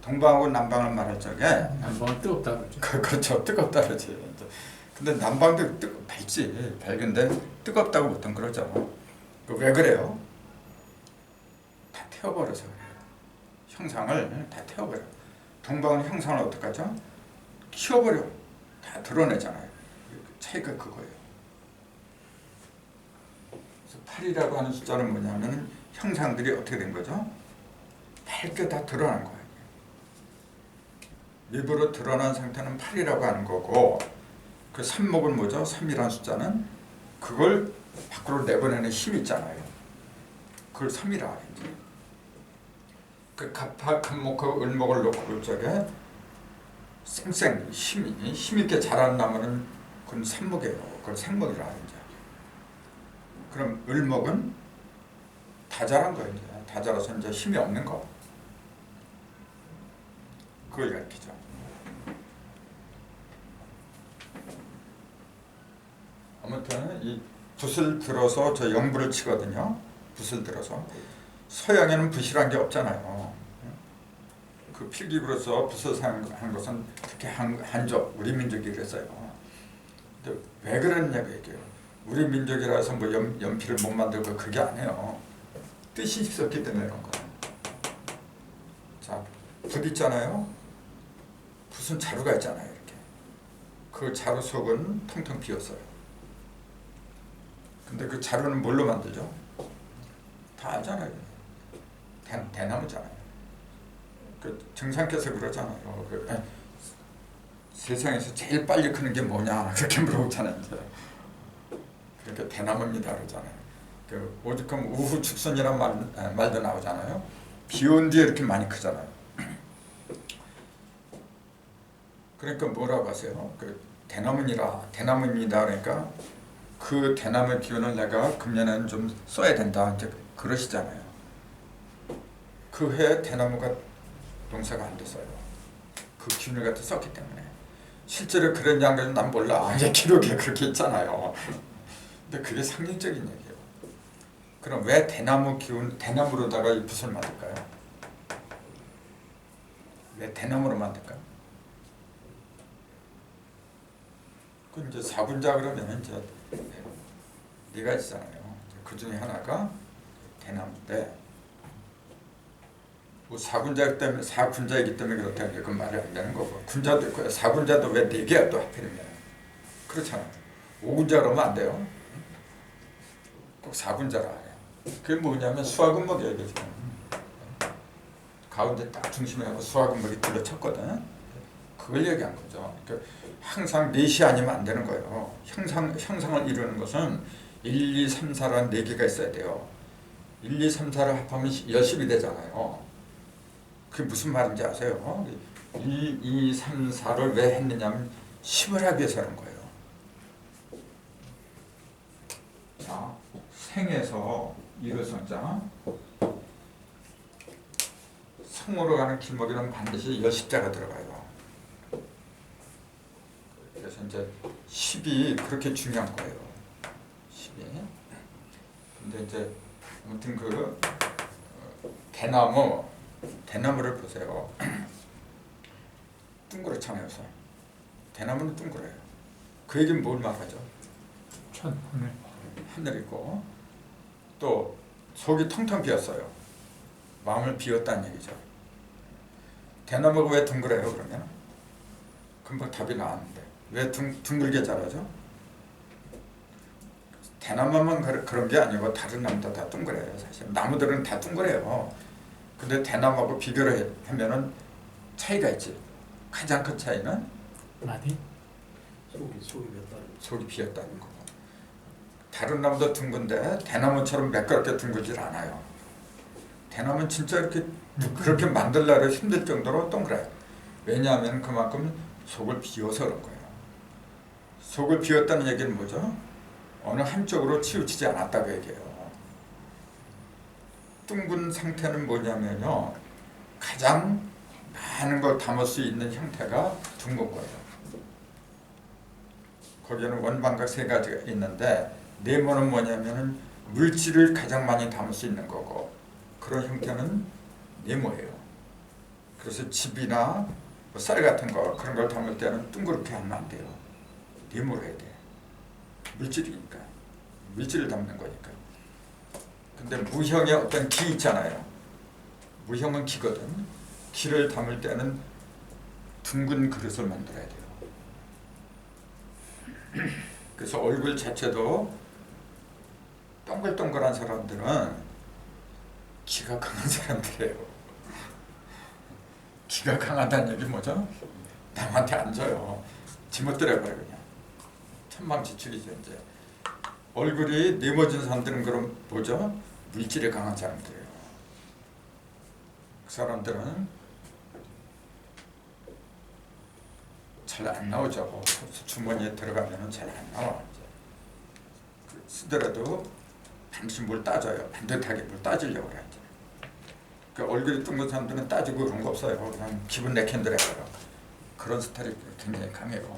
동방하고 남방을 말할 적에 남방은 뜨겁다 그러죠. 그렇죠. 뜨겁다 그러지. 근데 남방도 밝지. 밝은데 뜨겁다고 보통 그러죠. 왜 그래요? 다 태워버려서 그래요. 형상을 다 태워버려. 동방은 형상을 어떻게 하죠? 키워버려. 다 드러내잖아요. 차이가 그거예요. 그래서 8이라고 하는 숫자는 뭐냐면 형상들이 어떻게 된 거죠? 밝게 다 드러난 거예요. 일부러 드러난 상태는 8이라고 하는 거고, 그 3목은 뭐죠? 3이라는 숫자는 그걸 밖으로 내보내는 힘이 있잖아요. 그걸 3이라 하겠지. 그 갑파, 갑목, 그 을목을 놓고 볼 적에 쌩쌩 힘 있게 자라는 나무는 그건 산목이에요. 그걸 생목이라 하죠. 그럼 을목은 다 자란 거예요. 다 자라서 이제 힘이 없는 거. 그걸 가르치죠. 아무튼 이 붓을 들어서 저 영부를 치거든요. 붓을 들어서 서양에는 붓이란 게 없잖아요. 그 필기구로서 붓을 사용한 것은 특히 한족, 우리 민족이 그랬어요. 근데 왜 그랬냐고 얘기해요. 우리 민족이라서 뭐 연필을 못 만들고 그게 아니에요. 뜻이 있었기 때문에 그런 거예요. 자, 붓 있잖아요. 붓은 자루가 있잖아요. 이렇게. 그 자루 속은 텅텅 비었어요. 근데 그 자루는 뭘로 만들죠? 다 알잖아요. 대나무잖아요. 그 정상께서 그러잖아요. 세상에서 제일 빨리 크는 게 뭐냐 그렇게 물어보잖아요. 이제. 그러니까 대나무입니다 그러잖아요. 그 오죽하면 우후죽순이란 말도 나오잖아요. 비 온 뒤에 이렇게 많이 크잖아요. 그러니까 뭐라고 하세요? 그 대나무입니다 그러니까 그 대나무의 기운을 내가 금년에는 좀 써야 된다 이제 그러시잖아요. 그 해에 대나무가 농사가 안 됐어요. 그 기운을 갖다 썼기 때문에. 실제로 그랬냐 안 그랬냐 난 몰라. 이제 기록에 그렇게 있잖아요. 근데 그게 상징적인 얘기예요. 그럼 왜 대나무로다가 이 붓을 만들까요? 왜 대나무로 만들까요? 그 이제 사군자 그러면 이제 네 가지잖아요. 그 중에 하나가 대나무인데 뭐 사군자이기 때문에 그렇다는 게 그 말이 안 되는 거고 군자도 있고요. 사군자도 왜 4개야 또 하필이면 그렇잖아요. 5군자 그러면 안 돼요. 꼭 4분자라 해요. 그게 뭐냐면 수화금목이에요. 이게 지금. 가운데 딱 중심에 하고 수화금목이 둘러쳤거든. 그걸 얘기한 거죠. 그러니까 항상 4시 아니면 안 되는 거예요. 형상을 이루는 것은 1, 2, 3, 4라는 4개가 있어야 돼요. 1, 2, 3, 4를 합하면 10이 되잖아요. 그게 무슨 말인지 아세요? 1, 2, 3, 4를 왜 했느냐면 10을 하기 위해서 하는 거예요. 자, 생에서 이것성자 성으로 가는 길목에는 반드시 여십자가 들어가요. 그래서 이제 10이 그렇게 중요한 거예요. 10이. 근데 이제 아무튼 그 대나무를 보세요. 둥그렇잖아요. 대나무는 둥그래요. 그 얘기는 뭘 말하죠? 하늘이고 또 속이 텅텅 비었어요. 마음을 비웠다는 얘기죠. 대나무가 왜 둥그래요 그러면? 금방 답이 나왔는데 왜 둥글게 자라죠? 대나무만 그런 게 아니고 다른 나무도 다 둥그래요. 사실 나무들은 다 둥그래요. 근데 대나무하고 비교를 하면은 차이가 있지. 가장 큰 차이는 마디? 속이 비었다는 거. 다른 나무도 둥근데 대나무처럼 매끄럽게 둥글질 않아요. 대나무는 진짜 이렇게 그렇게 만들려고 힘들 정도로 동그래요. 왜냐하면 그만큼 속을 비워서 그런 거예요. 속을 비웠다는 얘기는 뭐죠? 어느 한쪽으로 치우치지 않았다고 얘기해요. 둥근 상태는 뭐냐면요, 가장 많은 걸 담을 수 있는 형태가 둥근 거예요. 거기에는 원방각 3가지가 있는데 네모는 뭐냐면은 물질을 가장 많이 담을 수 있는 거고, 그런 형태는 네모예요. 그래서 집이나 뭐 쌀 같은 거 그런 걸 담을 때는 둥그렇게 하면 안 돼요. 네모로 해야 돼. 물질이니까. 물질을 담는 거니까. 근데 무형의 어떤 기 있잖아요. 무형은 기거든. 기를 담을 때는 둥근 그릇을 만들어야 돼요. 그래서 얼굴 자체도 동글동글한 사람들은 기가 강한 사람들이에요. 기가 강하다는 얘기 뭐죠? 남한테 안 져요. 지멋대로해버려 그냥. 천방지축이죠 이제. 얼굴이 네모진 사람들은 그럼 뭐죠? 물질에 강한 사람들이에요. 그 사람들은 잘 안 나오죠. 주머니에 들어가면은 잘 안 나와. 이제. 쓰더라도 반드시 뭘 따져요. 반듯하게 뭘 따지려고 해야지. 그 얼굴이 둥근 사람들은 따지고 그런 거 없어요. 그냥 기분 내캔들 해요. 그런 스타일이 굉장히 강해요.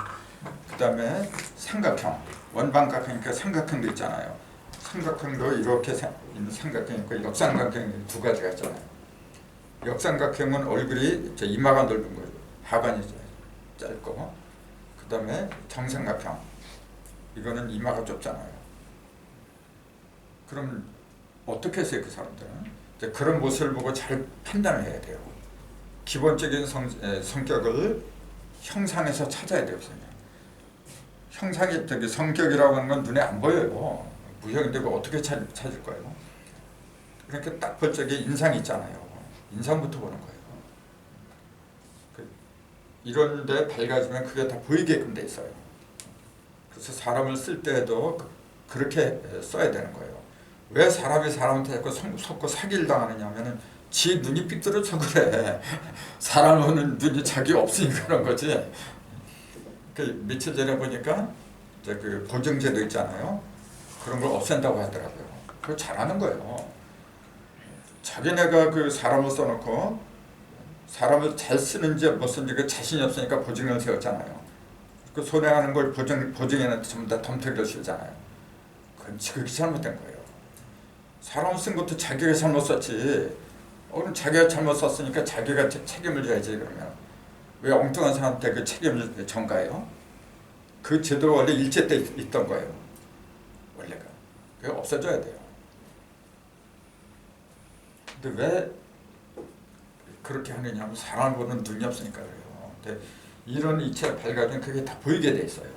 그 다음에 삼각형, 원방각형이니까 삼각형도 있잖아요. 삼각형도 이렇게 있는 삼각형이 있고 역삼각형이 2가지가 있잖아요. 역삼각형은 얼굴이 이마가 넓은 거예요. 하관이 짧고, 그 다음에 정삼각형, 이거는 이마가 좁잖아요. 그럼 어떻게 했어요 그 사람들은? 이제 그런 모습을 보고 잘 판단을 해야 돼요. 기본적인 성격을 형상에서 찾아야 돼요. 형상이 성격이라고 하는 건 눈에 안 보여요. 무형인데 어떻게 찾을 거예요? 그러니까 딱 볼 적에 인상이 있잖아요. 인상부터 보는 거예요. 이런데 밝아지면 그게 다 보이게끔 돼 있어요. 그래서 사람을 쓸 때도 그렇게 써야 되는 거예요. 왜 사람이 사람한테 자꾸 속고 사기를 당하느냐면은 지 눈이 삐뚤어져 그래. 사람은 눈이 자기 없으니까 그런 거지. 그 며칠 전에 보니까 이제 그 보정제도 있잖아요. 그런 걸 없앤다고 하더라고요. 그거 잘하는 거예요. 자기네가 그 사람을 써놓고 사람을 잘 쓰는지 못 쓰는지 그 자신이 없으니까 보증을 세웠잖아요. 그 손해하는 걸 보증에는 전부 다 덤터기를 쓰잖아요. 그건 지극히 잘못된 거예요. 사람 쓴 것도 자기가 잘못 썼지. 그럼 자기가 잘못 썼으니까 자기가 책임을 져야지. 그러면 왜 엉뚱한 사람한테 그 책임을 전가해요? 그 제도가 원래 일제 때 있던 거예요. 원래가. 그게 없어져야 돼요. 근데 왜 그렇게 하느냐 하면 사람을 보는 눈이 없으니까 그래요. 근데 이런 이체가 밝아지면 그게 다 보이게 돼 있어요.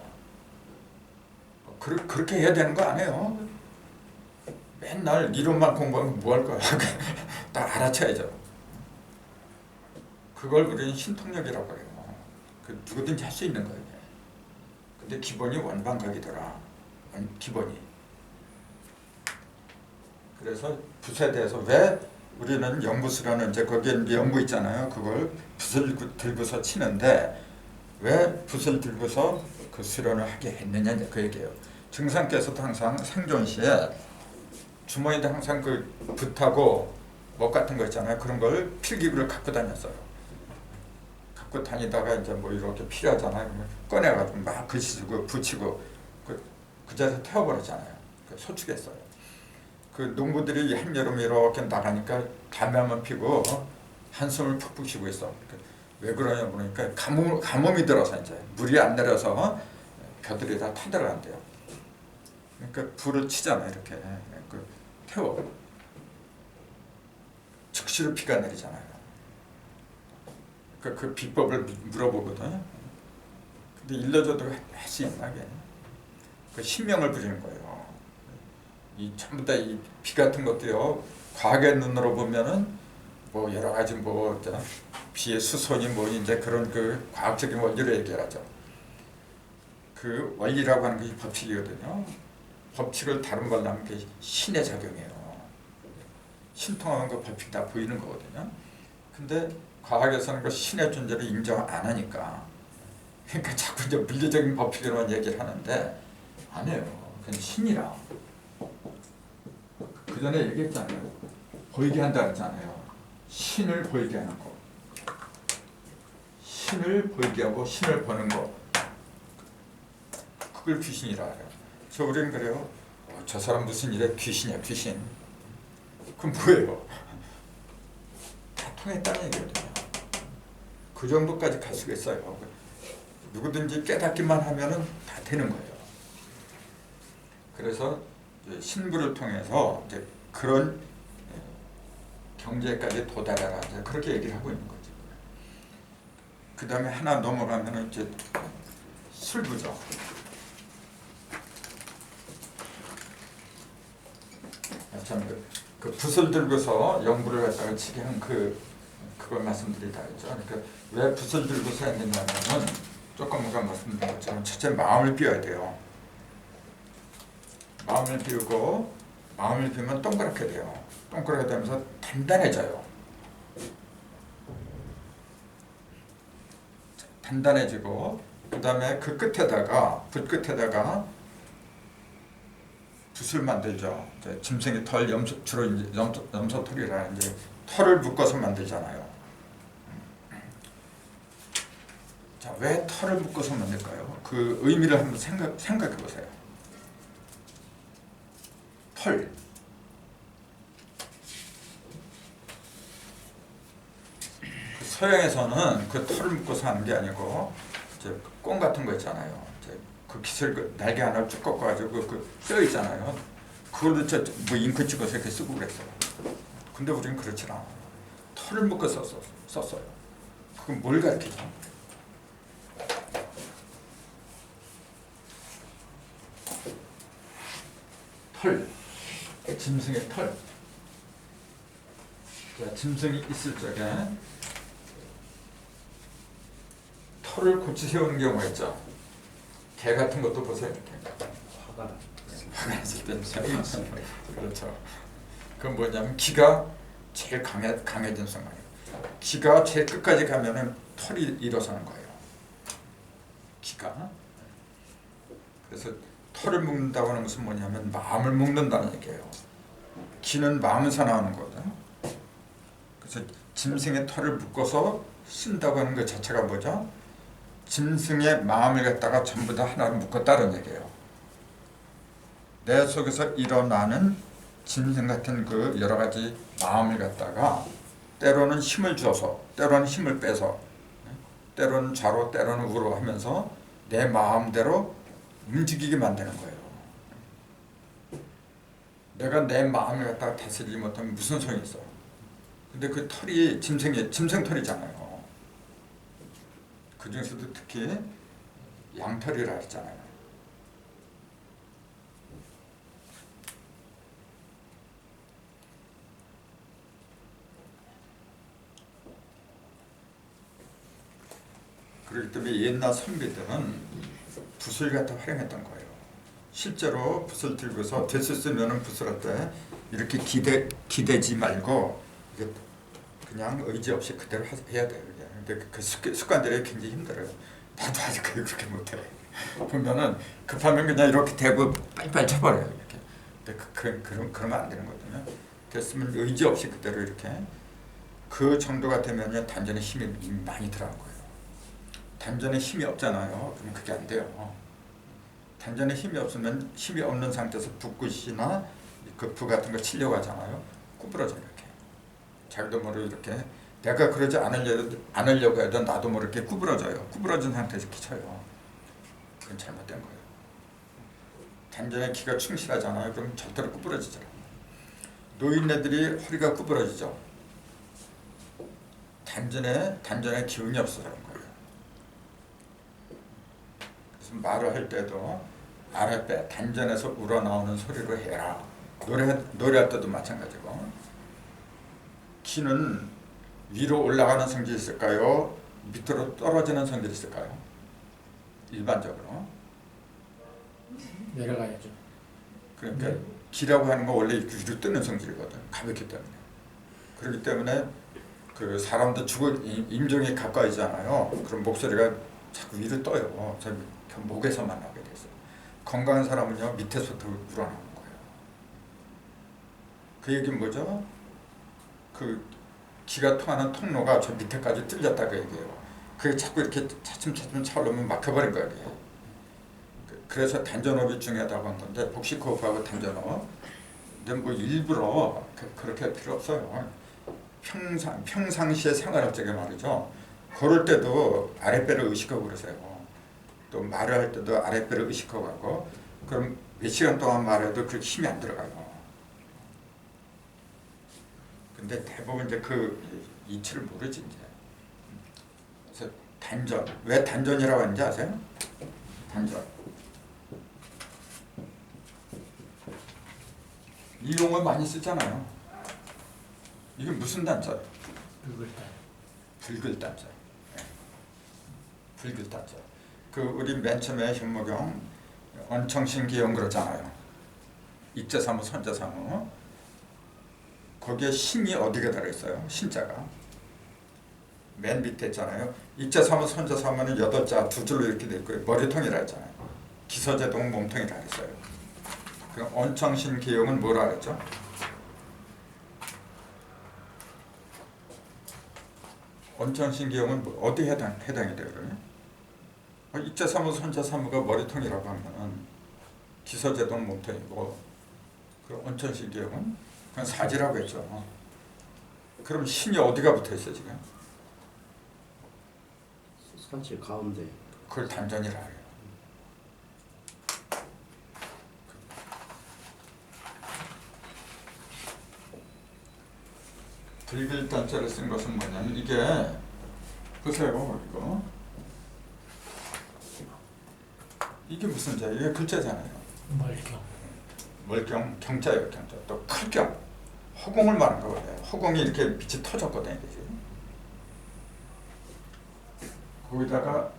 그렇게 해야 되는 거 아니에요. 맨날 이론만 공부하면 뭐 할 거야? 딱 알아채야죠. 그걸 우리는 신통력이라고 해요. 그 누구든지 할 수 있는 거예요. 근데 기본이 원방각이더라. 기본이. 그래서 붓에 대해서 왜 우리는 연붓이라는 이제 거기에 이제 연구 있잖아요. 그걸 붓을 들고서 치는데 왜 붓을 들고서 그 수련을 하게 했느냐 이제 그 얘기예요. 증상께서도 항상 생존 시에 주머니에 항상 그 붓하고 뭐 같은 거 있잖아요. 그런 걸 필기구를 갖고 다녔어요. 갖고 다니다가 이제 뭐 이렇게 필요하잖아요. 그러면 꺼내가지고 막 글씨고 붙이고 그 자리에서 태워버렸잖아요. 소축했어요. 그 농부들이 한여름 이렇게 나가니까 담배 한번 피고 한숨을 푹푹 쉬고 있어. 왜 그러냐 보니까 가뭄이 들어서 이제 물이 안 내려서 벼들이 다 타들어간대요. 그러니까 불을 치잖아요. 이렇게 태워. 즉시로 비가 내리잖아요. 그 비법을 물어보거든요. 근데 일러줘도 할 수 있나? 그 신명을 부리는 거예요. 이 전부 다 이 비 같은 것도요. 과학의 눈으로 보면은 뭐 여러 가지 뭐 비의 수선이 뭐 이제 그런 그 과학적인 원리를 얘기하죠. 그 원리라고 하는 게 법칙이거든요. 법칙을 다른 걸로 하면 그게 신의 작용이에요. 신통하면 그 법칙 다 보이는 거거든요. 근데 과학에서는 그 신의 존재를 인정 안 하니까 그러니까 자꾸 이제 물리적인 법칙으로만 얘기를 하는데 아니에요. 그건 신이라. 그 전에 얘기했잖아요. 보이게 한다 그랬잖아요. 신을 보이게 하는 거. 신을 보이게 하고 신을 보는 거. 그걸 귀신이라 해요. 저 우리는 그래요. 저 사람 무슨 일에 귀신이야 귀신. 그럼 뭐예요? 다 통했다는 얘기거든요. 그 정도까지 갈 수가 있어요. 누구든지 깨닫기만 하면은 다 되는 거예요. 그래서 신부를 통해서 이제 그런 경제까지 도달하라 그렇게 얘기를 하고 있는 거죠. 그 다음에 하나 넘어가면은 이제 술부죠. 참 그 붓을 들고서 연구를 갖다가 치게 한 그걸 말씀드리다 했죠. 그러니까 왜 붓을 들고서 했느냐면은 조금 아까 말씀드린 것처럼 첫째 마음을 비워야 돼요. 마음을 비우고 마음을 비우면 동그랗게 돼요. 동그랗게 되면서 단단해져요. 단단해지고 그 다음에 그 끝에다가 붓 끝에다가 붓을 만들죠. 짐승의 털, 주로 이제 염소털이라는 이제 털을 묶어서 만들잖아요. 자, 왜 털을 묶어서 만들까요? 그 의미를 한번 생각해 보세요. 털. 서양에서는 그 털을 묶어서 하는 게 아니고 이제 꽁 같은 거 있잖아요. 그 깃을 날개 하나를 쭉 꺾어가지고 그 뼈 있잖아요. 그걸로 뭐 잉크 찍어서 이렇게 쓰고 그랬어요. 근데 우리는 그렇지 않아. 털을 묶어 썼어요. 그건 뭘 가르치죠? 털. 짐승의 털. 자, 짐승이 있을 적에 털을 고치 세우는 경우가 있죠. 개 같은 것도 보세요. 이렇게. 화가 났을 때. 그렇죠. 그건 뭐냐면 기가 제일 강해진 순간이에요. 기가 제일 끝까지 가면은 털이 일어서는 거예요. 기가. 그래서 털을 묶는다고 하는 것은 뭐냐면 마음을 묶는다는 얘기예요. 기는 마음에서 나오는 거거든요. 그래서 짐승의 털을 묶어서 쓴다고 하는 것 자체가 뭐죠? 짐승의 마음을 갖다가 전부 다 하나로 묶었다는 얘기예요. 내 속에서 일어나는 짐승 같은 그 여러 가지 마음을 갖다가 때로는 힘을 줘서, 때로는 힘을 빼서, 때로는 좌로, 때로는 우로 하면서 내 마음대로 움직이게 만드는 거예요. 내가 내 마음을 갖다가 다스리지 못하면 무슨 소용이 있어? 근데 그 털이 짐승 털이잖아요. 그 중에서도 특히 양털이라 했잖아요. 그렇기 때문에 옛날 선비들은 붓을 갖다 활용했던 거예요. 실제로 붓을 들고서 됐을 쓰면은 붓을 할 때 이렇게 기대지 말고 이게 그냥 의지 없이 그대로 해야 돼요. 근데 그 습관들이 굉장히 힘들어요. 나도 아직 그렇게 못해. 보면은 급하면 그냥 이렇게 대고 빨리빨리 쳐버려요. 이렇게. 근데 그러면 안 되는 거거든요. 됐으면 의지 없이 그대로 이렇게 그 정도가 되면요 단전에 힘이 많이 들어간 거예요. 단전에 힘이 없잖아요. 그럼 그게 안 돼요. 단전에 힘이 없으면 힘이 없는 상태에서 붓굿이나 그 붓 같은 거 치려고 하잖아요. 구부러져 이렇게. 자기도 모르게 이렇게 내가 그러지 않으려고 해도 나도 모르게 구부러져요. 구부러진 상태에서 이렇게 쳐요. 그건 잘못된 거예요. 단전에 기가 충실하잖아요. 그럼 절대로 구부러지잖아요. 노인네들이 허리가 구부러지죠. 단전에 기운이 없어서 그런 거예요. 그래서 말을 할 때도 아랫배 단전에서 우러나오는 소리로 해라. 노래할 때도 마찬가지고. 기는 위로 올라가는 성질이 있을까요? 밑으로 떨어지는 성질이 있을까요? 일반적으로. 내려가야죠. 그러니까 기라고 하는 건 원래 위로 뜨는 성질이거든. 가볍기 때문에. 그렇기 때문에 그 사람도 죽을 임종에 가까이잖아요. 그럼 목소리가 자꾸 위로 떠요. 목에서만 나게 됐어요. 건강한 사람은요 밑에서부터 우러나는 거예요. 그 얘기는 뭐죠? 그 기가 통하는 통로가 저 밑에까지 뚫렸다고 얘기해요. 그게 자꾸 이렇게 차츰차츰 차오르면 막혀버린 거예요. 그래서 단전호흡이 중요하다고 한 건데 복식호흡하고 단전호흡. 근데 뭐 일부러 그렇게 할 필요 없어요. 평상시에 생활할 적에 말이죠. 걸을 때도 아랫배를 의식하고 그러세요. 또 말을 할 때도 아랫배를 의식하고 하고 그럼 몇 시간 동안 말해도 그렇게 힘이 안 들어가요. 근데 대부분 이제 그 이치를 모르지 이제. 그래서 단전. 왜 단전이라고 하는지 아세요? 단전. 이 용어 많이 쓰잖아요. 이게 무슨 단자예요? 불글단자. 네. 불글단자. 그 우리 맨 처음에 현무경 언청신기용 그러잖아요. 익제사무 선제사무. 거기에 신이 어디가 들어있어요? 신자가. 맨 밑에 있잖아요. 익제사무 선제사무는 8자 2줄로 이렇게 돼 있고요. 머리통이라 했잖아요. 기서제동 몸통이라 했어요. 그럼 언청신기용은 뭐라 했죠? 언청신기용은 어디에 해당이 돼요? 그러면? 익제사무 선제사무가 머리통이라고 하면 기서제동 몸통이고 그 언청신기용은 그건 사지라고 했죠. 그럼 신이 어디가 붙어있어 지금? 사지 가운데. 그걸 단전이라 해요. 불글단자를 쓴 것은 뭐냐면 이게 보세요. 이게 무슨 자예요? 이게 글자잖아요. 멀경 경자예요. 경자. 또 클경 허공을 말한 거예요. 허공이 이렇게 빛이 터졌거든요. 그치? 거기다가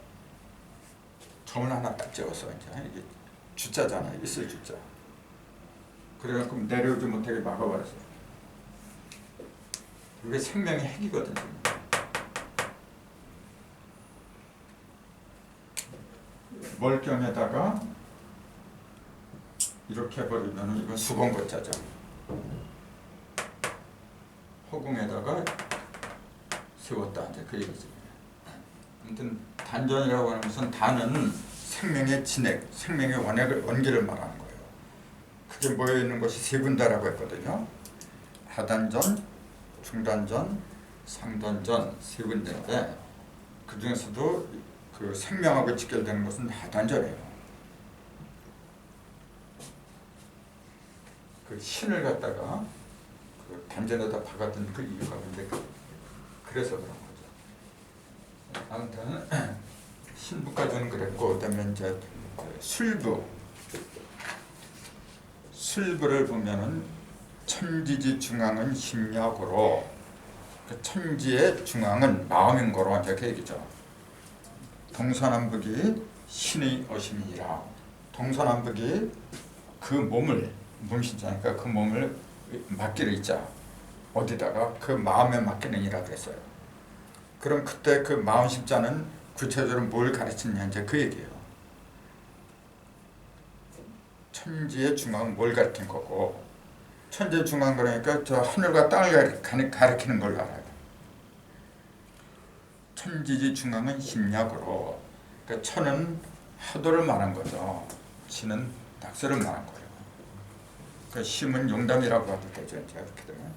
점을 하나 딱 찍었어. 이제 이게 주자잖아요. 있을 주자. 그래갖고 내려오지 못하게 막아버렸어요. 이게 생명의 핵이거든요. 멀경에다가 이렇게 해버리면 이건 수공고자죠. 허공에다가 세웠다 이제 그 얘기죠. 아무튼 단전이라고 하는 것은 단은 생명의 진액, 생명의 원기를 말하는 거예요. 그게 모여 있는 것이 세 군데라고 했거든요. 하단전, 중단전, 상단전 세 군데인데 그 중에서도 그 생명하고 직결되는 것은 하단전이에요. 그 신을 갖다가 그 단전에다 박았던 그 이유가 근데 그래서 그런 거죠. 아무튼 신부까지는 그랬고 그다음에 이제 술부를 보면은 천지지 중앙은 심야고로 그 천지의 중앙은 마음인 거로 이제 그 얘기죠. 동서남북이 신의 어심이라. 동서남북이 그 몸을 몸신자니까 그 몸을 맡기를 있자. 어디다가 그 마음에 맡기는이라 그랬어요. 그럼 그때 그 마음 십자는 구체적으로 뭘 가르치냐 이제 그 얘기예요. 천지의 중앙은 뭘 가르친 거고, 천지의 중앙 그러니까 저 하늘과 땅을 가리키는 걸 알아요. 천지지 중앙은 심약으로, 그러니까 천은 하도를 말한 거죠. 지는 낙서를 말한 거예요. 그 심은 용담이라고 하도 되죠. 이렇게 되면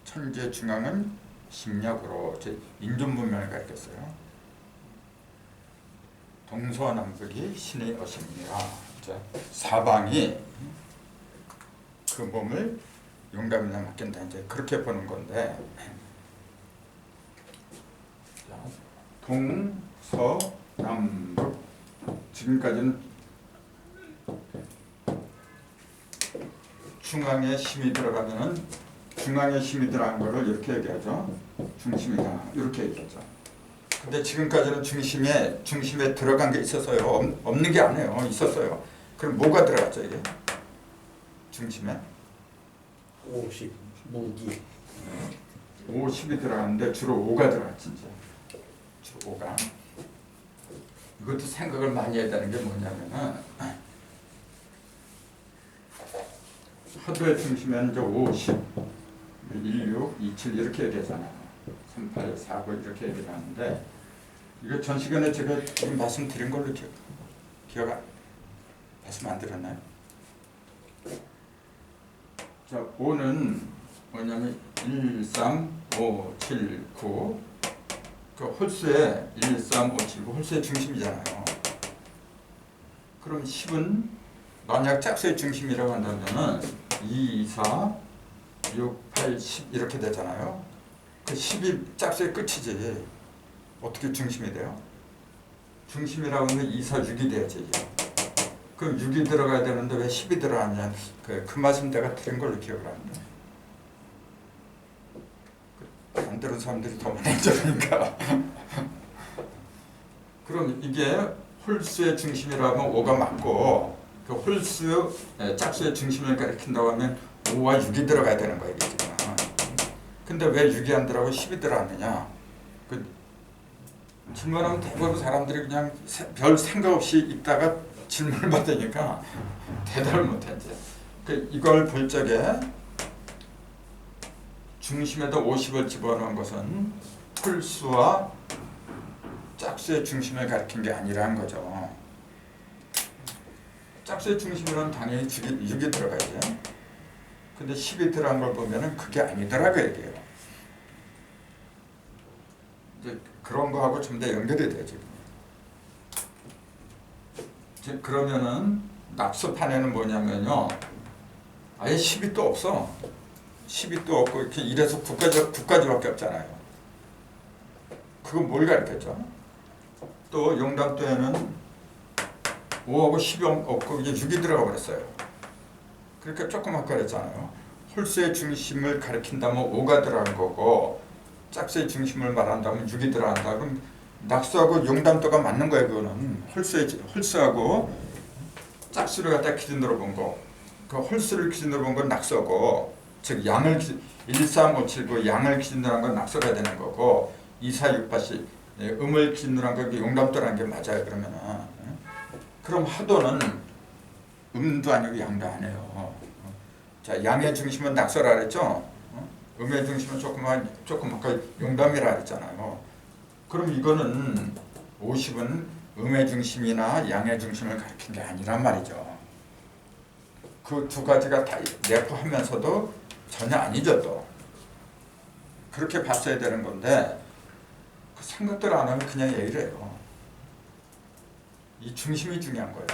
천지의 중앙은 심약으로 인존분명을 가리켰어요. 동서남북이 신의 어심이라. 사방이 그 몸을 용담이나 맡긴다. 이제 그렇게 보는 건데, 동서남북 지금까지는 중앙에 힘이 들어가면은 중앙에 힘이 들어간 거를 이렇게 얘기하죠. 중심이다. 이렇게 얘기하죠. 근데 지금까지는 중심에 들어간 게 있었어요. 없는 게 아니에요. 있었어요. 그럼 뭐가 들어갔죠 이게? 중심에? 50 무기 50이 들어갔는데 주로 5가 들어갔지 이제. 주로 5가. 이것도 생각을 많이 해야 되는 게 뭐냐면은 하도의 중심에는 이제 50, 16, 27 이렇게 얘기하잖아요. 38, 49 이렇게 얘기를 하는데, 이거 전 시간에 제가 말씀드린 걸로 말씀 안 드렸나요? 자, 5는 뭐냐면 1, 3, 5, 7, 9. 그 홀수의 1, 3, 5, 7, 9 홀수의 중심이잖아요. 그럼 10은 만약 짝수의 중심이라고 한다면은 2, 4, 6, 8, 10 이렇게 되잖아요. 그 10이 짝수의 끝이지. 어떻게 중심이 돼요? 중심이라고 하면 2, 4, 6이 돼야지 이게. 그럼 6이 들어가야 되는데 왜 10이 들어갔냐. 그 말씀 내가 드린 걸로 기억을 하는데. 안 들은 사람들이 더 많이 들으니까. 그럼 이게 홀수의 중심이라면 5가 맞고, 그 홀수 짝수의 중심을 가리킨다고 하면 5와 6이 들어가야 되는 거예요. 지금. 근데 왜 6이 안 들어가고 10이 들어갔느냐. 그 질문하면 대부분 사람들이 그냥 별 생각 없이 있다가 질문을 받으니까 대답을 못하지. 그 이걸 볼 적에 중심에다 50을 집어넣은 것은 홀수와 짝수의 중심을 가리킨 게 아니라는 거죠. 짝수의 중심이라면 당연히 6이 들어가야죠. 근데 10이 들어간 걸 보면은 그게 아니더라고 얘기해요. 이제 그런 거하고 좀 더 연결이 돼요 지금. 이제 그러면은 낙서판에는 뭐냐면요, 아예 10이 또 없어. 10이 또 없고 이렇게 1에서 9까지밖에 없잖아요. 그건 뭘 가르쳤죠? 또 용담도에는 5하고 10이 없고 이제 6이 들어가 버렸어요. 그러니까 조금 아까 그랬잖아요. 홀수의 중심을 가리킨다면 5가 들어간 거고, 짝수의 중심을 말한다면 6이 들어간다. 그럼 낙수하고 용담도가 맞는 거예요. 그거는 홀수하고 짝수를 갖다 기준으로 본 거. 그 홀수를 기준으로 본 건 낙서고, 즉 양을 1, 3, 5, 7, 9 양을 기준으로 한 건 낙서가 되는 거고, 2, 4, 6, 8, 10 음을 기준으로 한 건 용담도라는 게 맞아요. 그러면은 그럼 하도는 음도 아니고 양도 아니에요. 자, 양의 중심은 낙서라 그랬죠. 음의 중심은 조금 아까 용담이라 그랬잖아요. 그럼 이거는 50은 음의 중심이나 양의 중심을 가리킨 게 아니란 말이죠. 그 두 가지가 다 내포하면서도 전혀 아니죠. 또 그렇게 봤어야 되는 건데 그 생각들 안 하면 그냥 얘기를 해요. 이 중심이 중요한 거예요.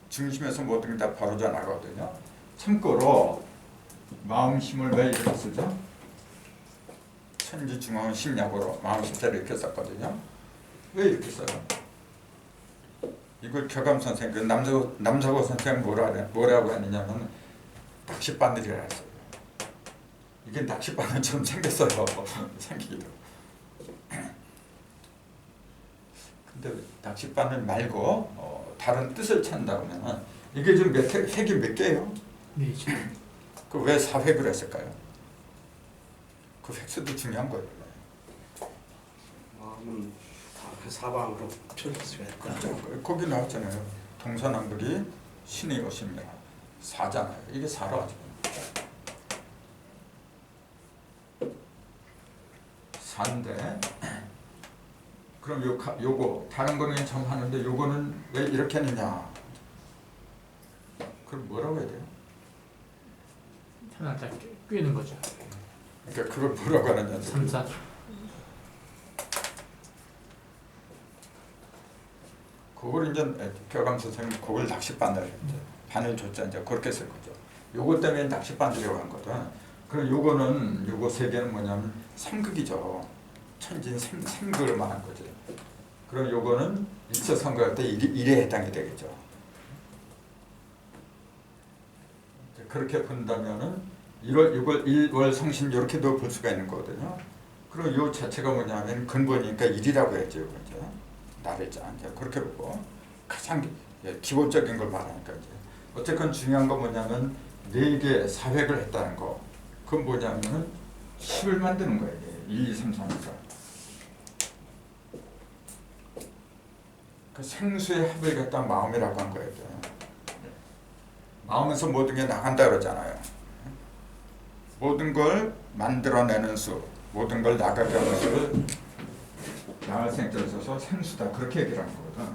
중심에서 모든 게 다 벌어져 나가거든요. 참고로 마음 힘을 왜 이렇게 쓰죠? 천지 중앙은 심약으로 마음 십자를 이렇게 썼거든요. 왜 이렇게 써요? 이걸 교감 선생, 남자고 선생 뭐라고 했느냐면 낚싯바늘이라 했어요. 이게 낚싯바늘처럼 생겼어요. 생기기도. 근데 낚싯바늘 말고 다른 뜻을 찾는다 그러면 이게 지금 획이 몇 개예요? 네, 죠 그 왜 4획을 했을까요? 그 획수도 중요한 거예요. 마음은 다 그 사방으로 펼칠 수가 있다. 그렇죠. 거기 나왔잖아요. 동서남북이 신의 오심이라 4잖아요. 이게 4로 지금. 4인데 그럼 요거 다른 거는 참 하는데 요거는 왜 이렇게 했느냐? 그럼 뭐라고 해야 돼요? 하나 딱 끼는 거죠. 그러니까 그걸 뭐라고 하느냐? 3, 4. 그걸 이제 교감 선생님 그걸 낚싯바늘 이제 바늘 줬자 이제 그렇게 쓸 거죠. 요거 때문에 낚싯바늘이라고 한 거든. 그럼 요거는 요거 세 개는 뭐냐면 삼극이죠. 천진 삼극을 말한 거지. 그럼 요거는 1차 선거할 때 일에 해당이 되겠죠. 그렇게 본다면은 1월, 6월, 1월 성신 이렇게도 볼 수가 있는 거거든요. 그럼 요 자체가 뭐냐면 근본이니까 1이라고 했죠. 이제 날일자 이제 그렇게 보고 가장 기본적인 걸 말하니까 이제 어쨌건 중요한 건 뭐냐면 4개 4획을 했다는 거. 그건 뭐냐면은 10을 만드는 거예요. 1, 2, 3, 4, 4. 그 생수의 합을 갖다 마음이라고 한 거예요. 마음에서 모든 게 나간다 그러잖아요. 모든 걸 만들어내는 수, 모든 걸 나가게 하는 수를 나을 생자를 써서 생수다 그렇게 얘기를 하는 거거든.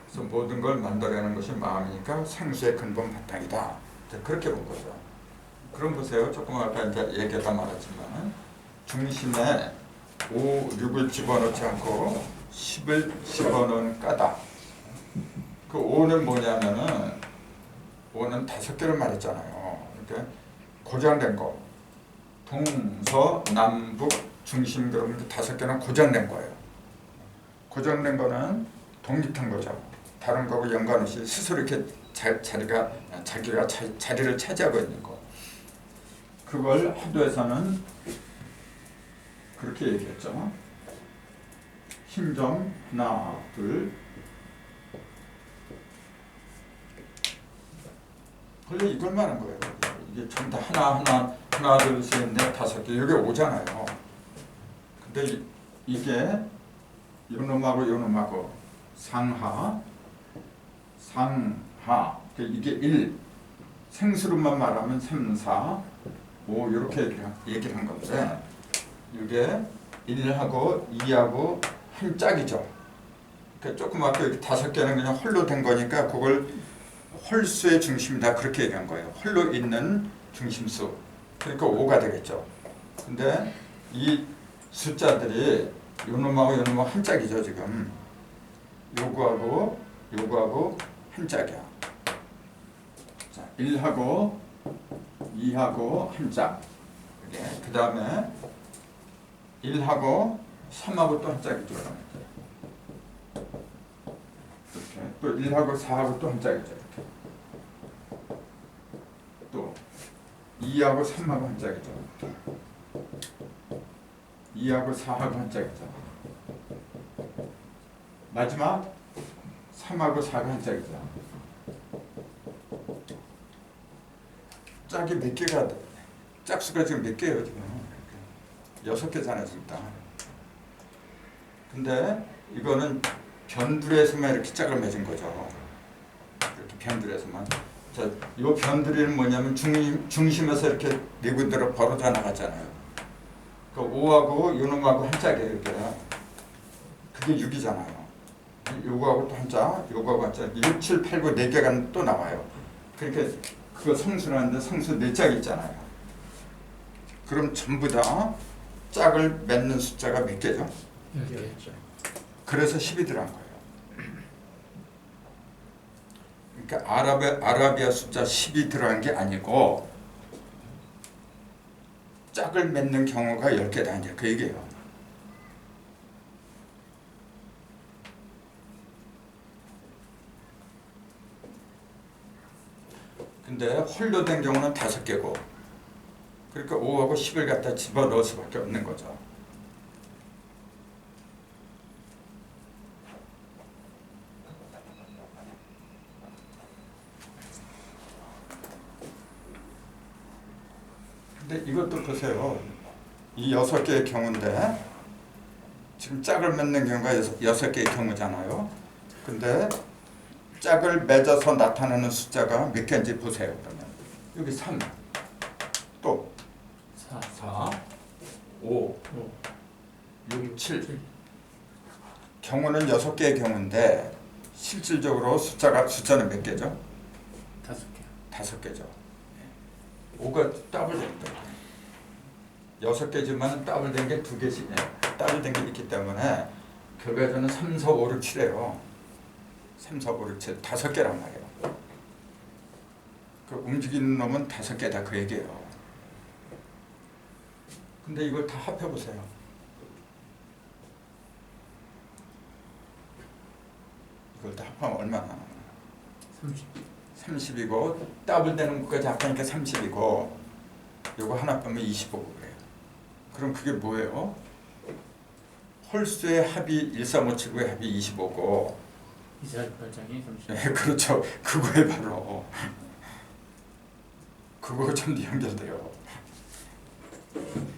그래서 모든 걸 만들어내는 것이 마음이니까 생수의 근본 바탕이다. 그렇게 본 거죠. 그럼 보세요. 조금 아까 이제 얘기하다 말았지만 중심에 5, 6을 집어넣지 않고 10을 집어넣은 까다. 그 5는 뭐냐면은 5는 5개를 말했잖아요. 그러니까 고정된 거. 동서, 남북, 중심 그러면 5개는 고정된 거예요. 고정된 거는 독립한 거죠. 다른 거하고 연관 없이 스스로 이렇게 자기가 자리를 차지하고 있는 거. 그걸 화두에서는 그렇게 얘기했죠. 힘점 하나, 둘. 원래 이걸 말한 거예요. 이게 전부 다 하나, 둘, 셋, 넷, 5개. 이게 5잖아요. 근데 이게 요놈하고 요놈하고 상하, 이게 1. 생수로만 말하면 3, 4, 5 이렇게 얘기를 한 건데 이게 1하고 2하고 한 짝이죠. 그러니까 조금 아까 이렇게 5개는 그냥 홀로 된 거니까 그걸 홀수의 중심이다 그렇게 얘기한 거예요. 홀로 있는 중심수. 그러니까 5가 되겠죠. 근데 이 숫자들이 요놈하고 요놈하고 한 짝이죠 지금. 요거하고 한 짝이야. 자, 1하고 2하고 한 짝. 그 다음에 1하고 3하고 또 한 짝이죠. 이렇게. 또 1하고 4하고 또 한 짝이죠. 이렇게. 또 2하고 3하고 한 짝이죠. 2하고 4하고 한 짝이죠. 마지막 3하고 4가 한 짝이죠. 짝이 몇 개가 짝수가 지금 몇 개예요 지금? 6개잖아요 지금 딱. 근데 이거는 변두리에서만 이렇게 짝을 맺은 거죠. 이렇게 변두리에서만. 자, 이 변두리는 뭐냐면 중심에서 이렇게 네 군데로 벌어져 나갔잖아요. 그 5하고 요놈하고 한 짝이에요 이렇게. 그게 6이잖아요. 요거하고 또 한 짝, 요거하고 한 짝, 6, 7, 8, 9, 4개가 또 나와요. 그러니까 그거 성수라는데 성수 4짝이 있잖아요. 그럼 전부 다 짝을 맺는 숫자가 몇 개죠? 10개. 그래서 10이 들어간 거예요. 그러니까 아라비아 숫자 10이 들어간 게 아니고 짝을 맺는 경우가 10개다 이제 그 얘기예요. 근데 홀로 된 경우는 5개고 그러니까 5하고 10을 갖다 집어넣을 수밖에 없는 거죠. 근데 이것도 보세요. 이 6개의 경우인데 지금 짝을 맺는 경우가 6개의 경우잖아요. 근데 짝을 맺어서 나타나는 숫자가 몇 개인지 보세요. 그러면 여기 3, 또 4, 5, 6, 7. 경우는 6개의 경우인데 실질적으로 숫자는 몇 개죠? 5개. 5개죠. 5가 더블 됩니다. 6개지만 더블 된 게 2개씩 더블 된 게 있기 때문에 결과적으로는 3, 4, 5, 6, 7이에요. 3, 4, 5, 6, 7 5개란 말이에요. 그 움직이는 놈은 5개다 그 얘기예요. 근데 이걸 다 합해보세요. 이걸 다 합하면 얼마나 나와요? 30이고 더블 되는 것까지 합하니까 30이고 요거 하나 빼면 25고 그래요. 그럼 그게 뭐예요? 홀수의 합이 1357고의 합이 25고 28장이 30. 네, 그렇죠. 그거에 바로 그거 좀 연결돼요.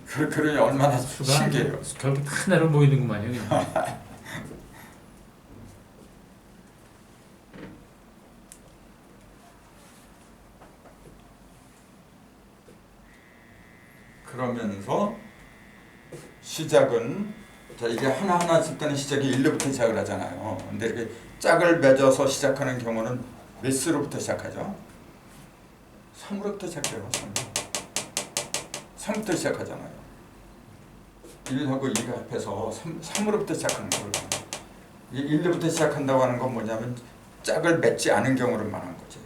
그러니 얼마나 신기해요. 결국 하나로 모이는구만요. 그냥. 그러면서 시작은 자 이게 하나하나 쓸 때는 시작이 1로부터 시작을 하잖아요. 근데 이렇게 짝을 맺어서 시작하는 경우는 몇 수로부터 시작하죠? 3으로부터 시작해요. 3부터 시작하잖아요. 1하고 2가 합해서 3으로부터 시작하는 거예요. 1로부터 시작한다고 하는 건 뭐냐면 짝을 맺지 않은 경우를 말하는 거지.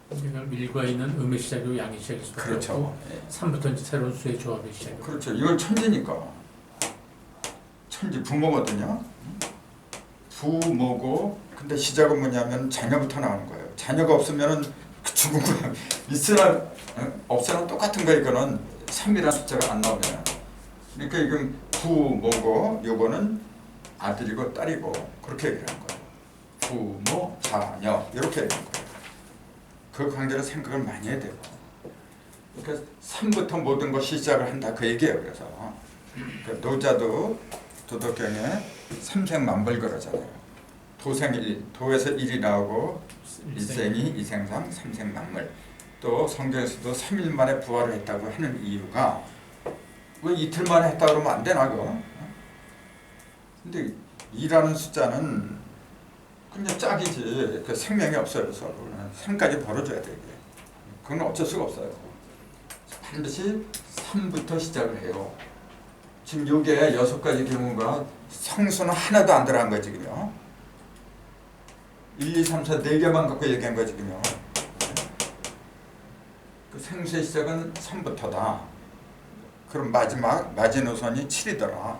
그러니까 1과 2는 음의 시작이고 양의 시작일 수밖에 그렇죠. 없고 3부터 이제 새로운 수의 조합의 시작이고. 그렇죠. 이건 천지니까. 천지 부모거든요. 부모고 근데 시작은 뭐냐면 자녀부터 나오는 거예요. 자녀가 없으면은 죽은 거야. 있으나 없으나 똑같은 거 이거는 3이라는 숫자가 안 나오잖아. 그러니까 이건 부모고 요거는 아들이고 딸이고 그렇게 얘기하는 거예요. 부모, 자녀 이렇게 얘기하는 거예요. 그 관계로 생각을 많이 해야 돼요. 그러니까 3부터 모든 것이 시작을 한다 그 얘기예요. 그래서 그러니까 노자도 도덕경에 삼생만벌 그러잖아요. 도생 1, 도에서 1이 나오고 일생이, 이생삼, 삼생만물. 또 성경에서도 3일 만에 부활을 했다고 하는 이유가 왜 이틀 만에 했다 그러면 안 되나 그거? 근데 2라는 숫자는 그냥 짝이지 그 생명이 없어요. 서로 3까지 벌어줘야 돼. 그건 어쩔 수가 없어요. 반드시 3부터 시작을 해요. 지금 요게 6가지 경우가 성수는 하나도 안 들어간 거지 지금요. 1, 2, 3, 4 4개만 갖고 얘기한 거지 지금요. 그 생수의 시작은 3부터다. 그럼 마지노선이 7이더라.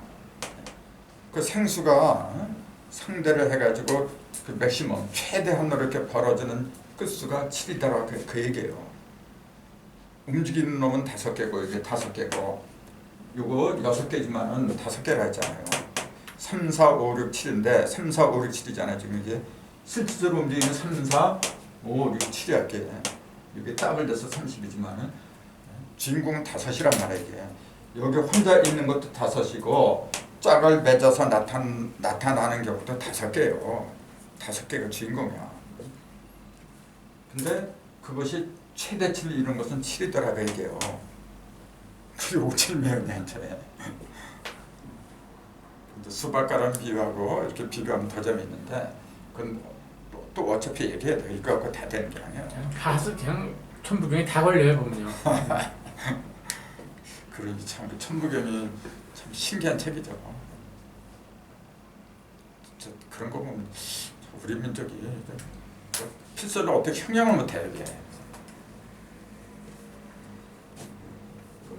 그 생수가 상대를 해가지고 그 맥시멈 최대한으로 이렇게 벌어지는 끝수가 7이더라 그 얘기예요. 움직이는 놈은 5개고 이게 5개고 요거 6개지만은 5개라 했잖아요. 3, 4, 5, 6, 7인데 3, 4, 5, 6, 7이잖아요. 지금 이게 실질적으로 움직이는 3, 4, 5, 6, 7이 할게. 이게 더블 돼서 30이지만은 주인공은 5이란 말이야 이게. 여기 혼자 있는 것도 5이고 짝을 맺어서 나타나는 경우도 5개예요. 5개가 주인공이야. 근데 그것이 최대치를 이룬 것은 7이더라고 얘기해요. 그게 5, 7매운이한테. 수박가랑 비유하고 이렇게 비교하면 더 재밌는데 그건 또 어차피 얘기해야 돼. 이거 갖고 다 되는 게 아니야. 가서 그냥 천부경에 다 걸려요 보면요. 그러니 참 천부경이 참 신기한 책이죠. 그런 거 보면 우리 민족이 필설로 어떻게 형량을 못해 이게.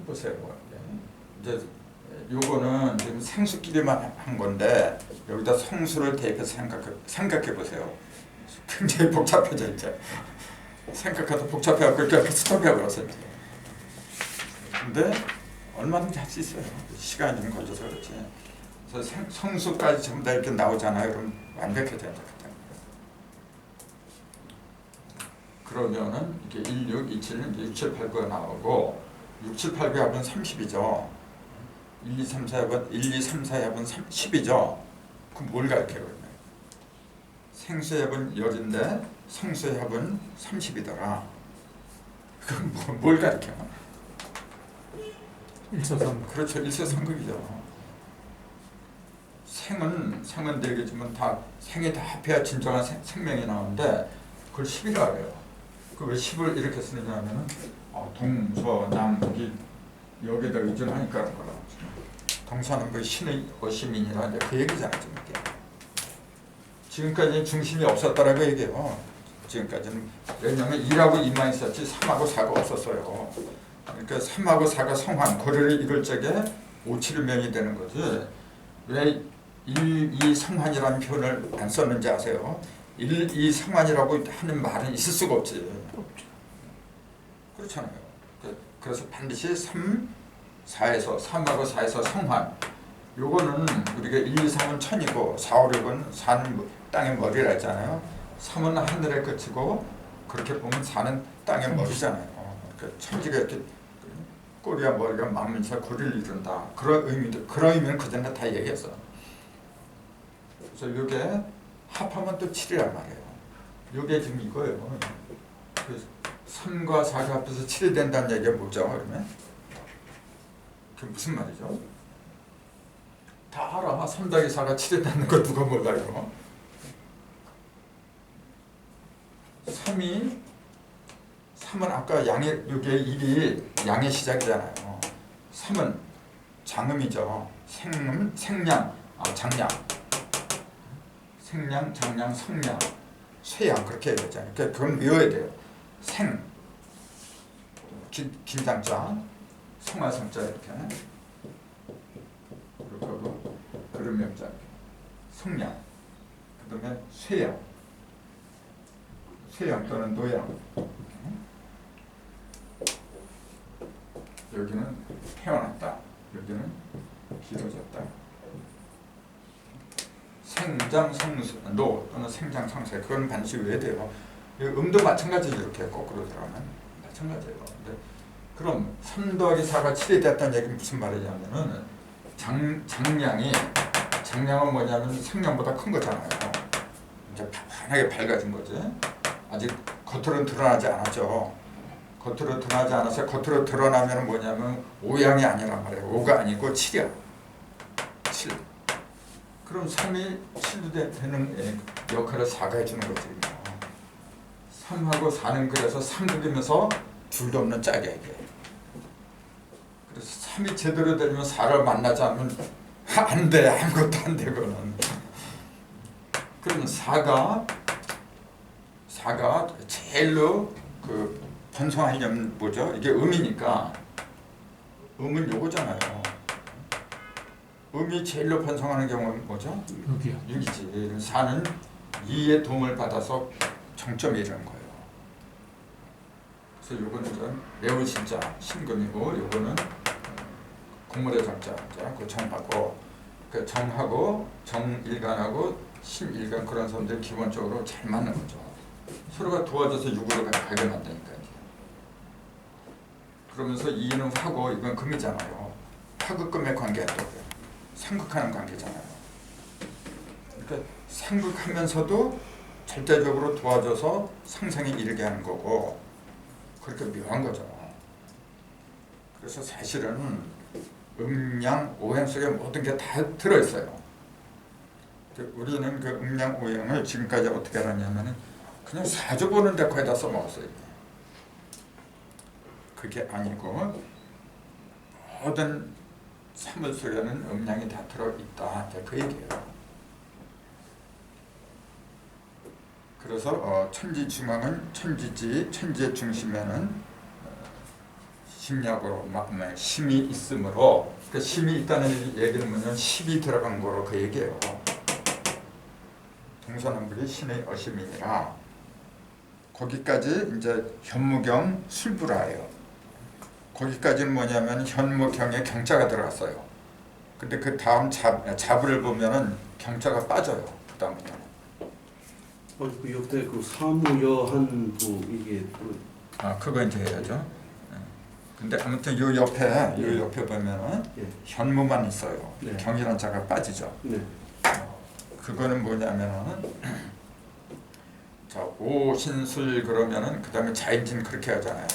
보세요. 이제 요거는 지금 생수끼리만 한 건데 여기다 성수를 대입해서 생각해 보세요. 굉장히 복잡해져 이제. 생각해도 복잡해갖고 이렇게 스톱해 버렸어요. 근데 얼마든지 할 수 있어요. 시간이 좀 걸려서 그렇지. 그래서 성수까지 전부 다 이렇게 나오잖아요. 그럼 완벽해져야 돼. 그러면은 이렇게 1, 6, 2, 7, 6, 7, 8, 9가 나오고 6, 7, 8, 9 합은 30이죠. 1, 2, 3, 4 합은 1, 2, 3, 4 합은 10이죠. 그럼 뭘 가르쳐요? 생수의 합은 열인데 성수의 합은 30이더라. 그럼 뭘 가르쳐? 일서삼극. 그렇죠. 일서삼극이죠. 생은 되겠지만 다 생이 다 합해야 진정한 생명이 나오는데 그걸 10이라고 해요. 그 왜 10을 이렇게 쓰느냐 하면은 동서남북이 여기다 의존하니까 그런 거라. 동서남북이 신의 어시민이라 이제 그 얘기잖아요. 지금까지 중심이 없었다라고 얘기해요. 지금까지는 왜냐하면 2하고 2만 있었지 3하고 4가 없었어요. 그러니까 3하고 4가 성환 고리를 이룰 적에 5, 7을 명이 되는 거지. 왜 1, 2 성환이라는 표현을 안 썼는지 아세요? 1, 2 성환이라고 하는 말은 있을 수가 없지. 그렇잖아요. 그래서 반드시 3, 4에서 3하고 4에서 성환. 요거는 우리가 1, 2, 3은 천이고 4, 5, 6은 4는 땅의 머리라 했잖아요. 3은 하늘에 그치고 그렇게 보면 4는 땅의 머리잖아요. 그러니까 천지가 이렇게 꼬리와 머리가 맞으면서 고리를 이룬다. 그런 의미는 그전에 다 얘기했어. 그래서 요게 합하면 또 7이란 말이에요. 요게 지금 이거예요. 3과 4가 합해서 7이 된다는 얘기가 뭐죠? 그러면? 그게 무슨 말이죠? 다 알아. 3 더하기 4가 7이 되는 거 누가 몰라 이거. 3은 아까 양의 요게 1이 양의 시작이잖아요. 3은 장음이죠. 생량, 장량. 생량, 장량, 성량, 쇠양 그렇게 해야 되잖아요. 그건 외워야 돼요. 길장자, 성화성자 이렇게. 그리고 그름명자, 성량. 그다음에 쇠양, 쇠양 또는 노양. 여기는 태어났다. 여기는 길어졌다. 생장성수, 노 또는 생장성세 그건 반드시 외워야 돼요. 음도 마찬가지죠. 이렇게 거꾸로 들어가면 마찬가지예요. 근데 그럼 3 더하기 4가 7이 됐다는 얘기는 무슨 말이냐면은 장량은 뭐냐면 생량보다 큰 거잖아요. 이제 환하게 밝아진 거지. 아직 겉으로는 드러나지 않았죠. 겉으로 드러나지 않아서 겉으로 드러나면 뭐냐면 5양이 아니란 말이에요. 5가 아니고 7이야. 7. 그럼 3이 7도 되는 역할을 4가 해주는 거지. 3하고 4는 그래서 3극이면서 둘도 없는 짝이야 이게. 그래서 3이 제대로 되면 4를 만나지 않으면 안 돼. 아무것도 안 되거든. 그러면 4가 제일로 그 번성하려면 뭐죠? 이게 음이니까 음은 요거잖아요. 음이 제일로 번성하는 경우는 뭐죠? 6이지. 4는 2의 도움을 받아서 정점에 이르는 거예요. 그래서 요거는 좀 매우 진짜 신금이고 요거는 공물의 정자, 그 정하고 그 정하고 정일간하고 신일간 그런 사람들이 기본적으로 잘 맞는 거죠. 서로가 도와줘서 6으로 가게 만드니까 이제. 그러면서 2는 화고 이건 금이잖아요. 화극금의 관계가 또 상극하는 관계잖아요. 그러니까 상극하면서도 절대적으로 도와줘서 상생에 이르게 하는 거고 그렇게 묘한 거죠. 그래서 사실은 음양 오행 속에 모든 게 다 들어있어요. 우리는 그 음양 오행을 지금까지 어떻게 하냐면은 그냥 사주 보는데 거기다 써먹었어요. 그게 아니고 모든 사물 속에는 음양이 다 들어있다. 그 얘기예요. 그래서 천지 중앙은 천지지, 천지의 중심에는 심약으로 심이 있으므로 그 심이 있다는 얘기는 뭐냐면 10이 들어간 거로 그 얘기예요. 동서남북이 신의 어심이니라. 거기까지 이제 현무경 술부라예요. 거기까지는 뭐냐면 현무경에 경자가 들어갔어요. 근데 그 다음 자부를 보면은 경자가 빠져요. 그 다음부터는. 그 역대 그 사무여한부 이게 그거 이제 해야죠. 근데 아무튼 요 옆에 보면은 예. 현무만 있어요. 네. 경이란 자가 빠지죠. 네. 그거는 뭐냐면은 자 오신술 그러면은 그 다음에 자인진 그렇게 하잖아요.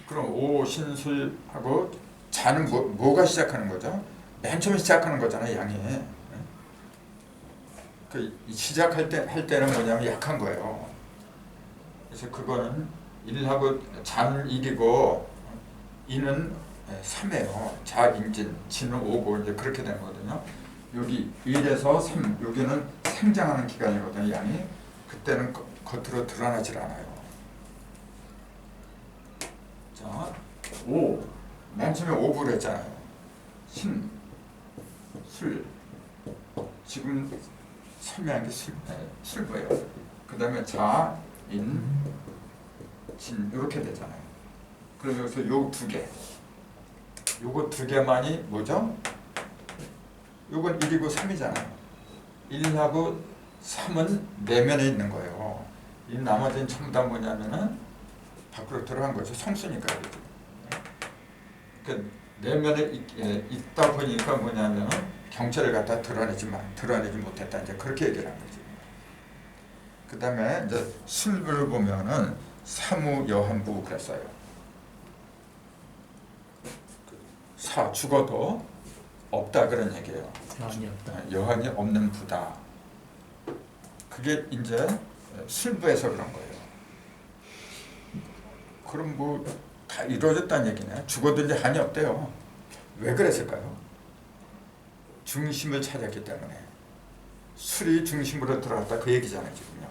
그럼 오신술하고 자는 뭐가 시작하는 거죠? 맨 처음에 시작하는 거잖아요, 양이. 그 시작할 때는 뭐냐면 약한 거예요. 그래서 그거는 1하고 잔 1이고 이는 3이에요. 자인진, 진은 5고 이제 그렇게 되는 거거든요. 여기 1에서 3, 여기는 생장하는 기간이거든요, 양이. 그때는 겉으로 드러나질 않아요. 자, 5. 맨 처음에 5부를 했잖아요. 신, 술. 지금 설명한 게 술부예요. 그 다음에 자, 인, 진 이렇게 되잖아요. 그래서 여기서 요 두 개. 요거 두 개만이 뭐죠? 요건 1이고 3이잖아요. 1하고 3은 내면에 있는 거예요. 이 나머지는 전부 다 뭐냐면은 밖으로 들어간 거죠. 성수니까. 그 내면에 있다 보니까 뭐냐면은 경찰을 갖다 드러내지 못했다. 이제 그렇게 얘기를 한 거지. 그 다음에 이제 술을 보면은 사무여한부 그랬어요. 사 죽어도 없다 그런 얘기예요. 여한이 없다. 여한이 없는 부다. 그게 이제 술부에서 그런 거예요. 그럼 뭐 다 이루어졌다는 얘기네. 죽어도 이제 한이 없대요. 왜 그랬을까요? 중심을 찾았기 때문에. 술이 중심으로 들어갔다 그 얘기잖아요, 지금요.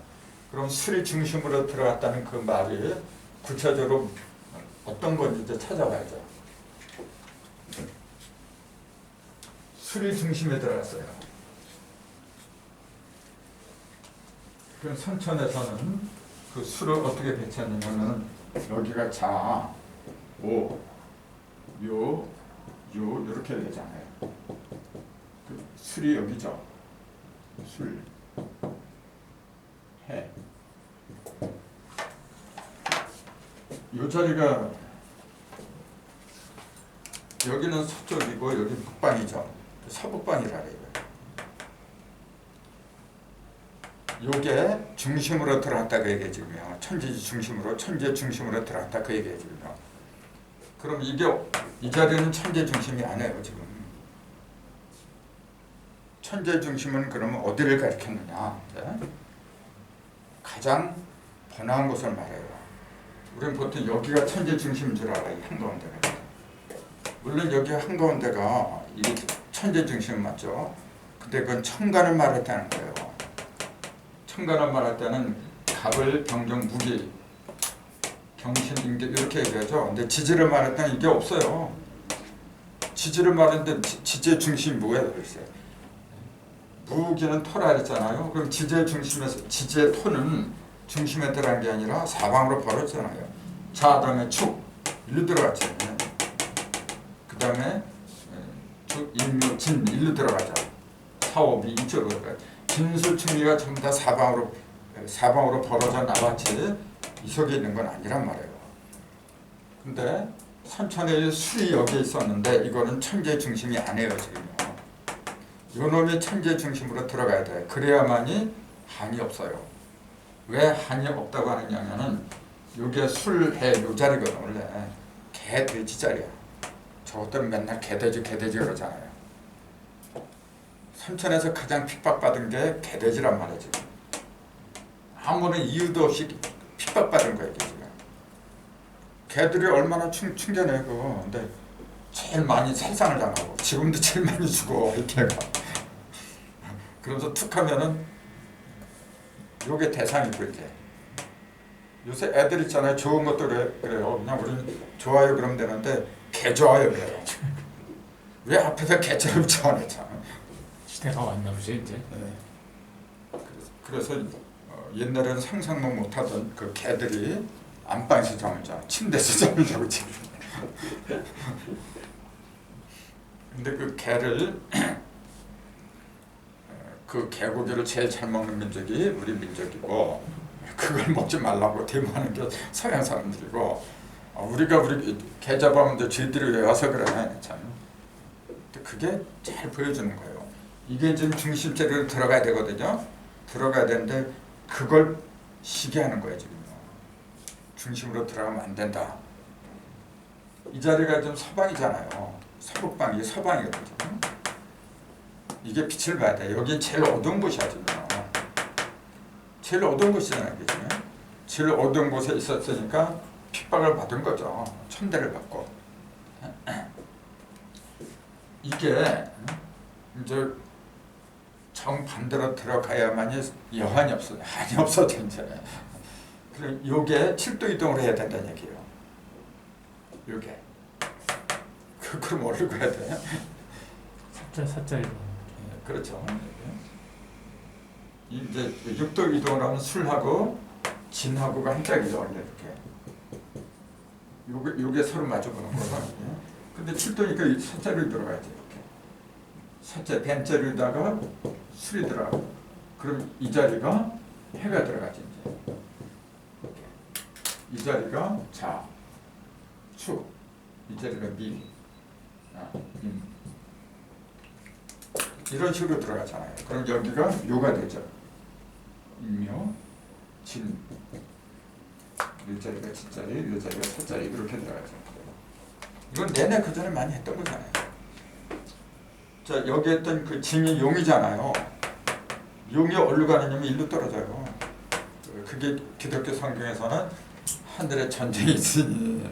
그럼 술이 중심으로 들어갔다는 그 말이 구체적으로 어떤 건지 이제 찾아봐야죠. 술이 중심에 들어갔어요. 그 선천에서는 그 술을 어떻게 배치했냐면 여기가 자, 오, 요 이렇게 되잖아요. 그 술이 여기죠. 술, 해. 요 자리가 여기는 서쪽이고 여기 북방이죠. 서북방이라 그래요. 요게 중심으로 들어갔다 그 얘기해 지금요. 천재 중심으로 들어갔다 그 얘기해 지금요. 그럼 이게 이 자리는 천재 중심이 아니에요 지금. 천재 중심은 그러면 어디를 가리켰느냐? 네? 가장 번화한 곳을 말해요. 우리는 보통 여기가 천재 중심인 줄 알아요. 한가운데가. 물론 여기 한가운데가 이게 천재 중심 맞죠? 근데 그건 천간을 말했다는 거예요. 천간을 말할 때는 갑을, 병정, 무기, 경신, 임계 이렇게 얘기하죠. 근데 지지를 말할 때는 이게 없어요. 지지를 말하는데 지지의 중심이 뭐예요? 글쎄. 무기는 토라 했잖아요. 그럼 지지의 중심에서 지지의 토는 중심에 들어간 게 아니라 사방으로 벌어졌잖아요. 자, 다음에 축 일로 들어갔죠. 그 다음에 인묘, 진 일로 들어가죠. 사오비 이쪽으로 들어가죠. 진술충리가 전부 다 사방으로 벌어져 나왔지 이 속에 있는 건 아니란 말이에요. 근데 선천의 술이 여기에 있었는데 이거는 천재 중심이 아니에요 지금요. 요놈이 천재 중심으로 들어가야 돼. 그래야만이 한이 없어요. 왜 한이 없다고 하느냐면은 요게 술해 요 자리거든 원래. 개 돼지 자리야. 저것들은 맨날 개돼지 그러잖아요. 선천에서 가장 핍박받은 게 개돼지란 말이야 지금. 아무런 이유도 없이 핍박받은 거예요 지금. 개들이 얼마나 충전해고. 근데 제일 많이 살상을 당하고 지금도 제일 많이 죽어 이 개가. 그러면서 툭 하면은 요게 대상이고 이제. 요새 애들 있잖아요. 좋은 것도 그래요. 그냥 우리는 좋아요 그러면 되는데 개 좋아요 그래요. 왜 앞에서 개처럼 쳐내잖아. 시대가 왔나 보지 이제. 네. 그래서 옛날에는 상상도 못하던 그 개들이 안방에서 잠을 자, 침대에서 잠을 자고 지금. 근데 그 개를 그 개고기를 제일 잘 먹는 민족이 우리 민족이고 그걸 먹지 말라고 대모하는 게 서양 사람들이고 우리가 우리 계좌방문도 쥐들이 왜 와서 그래 참. 근데 그게 잘 보여주는 거예요. 이게 지금 중심자리로 들어가야 되거든요. 들어가야 되는데 그걸 시기하는 거예요 지금. 중심으로 들어가면 안 된다. 이 자리가 좀 서방이잖아요. 서북방, 이게 서방이거든요. 이게 빛을 봐야 돼. 여기 제일 어두운 곳이야 지금. 제일 어두운 곳이잖아요. 그치? 제일 어두운 곳에 있었으니까 핍박을 받은 거죠. 천대를 받고. 이게 이제 정반대로 들어가야만이 여한이 없어. 한이 없어 진짜. 그럼 요게 7도 이동을 해야 된다는 얘기예요. 요게. 그럼 뭘로 가야 돼? 사자리로. 그렇죠. 이제 6도 이동을 하면 술하고 진하고가 한 짝이죠. 원래 이렇게. 요게 서로 마주보는 거거든요. 근데 7도니까 사자리로 들어가야지. 이렇게. 사자 벤자리에다가 술이 들어가고. 그럼 이 자리가 해가 들어가지 이제. 이렇게. 이 자리가 자, 추. 이 자리가 미. 이런 식으로 들어가잖아요. 그럼 여기가 요가 되죠. 인묘, 진. 이 자리가 진자리, 이 자리가 사자리 이렇게 들어가죠. 이건 내내 그 전에 많이 했던 거잖아요. 자, 여기 했던 그 진이 용이잖아요. 용이 어디로 가느냐면 일로 떨어져요. 그게 기독교 성경에서는 하늘에 전쟁이 있으니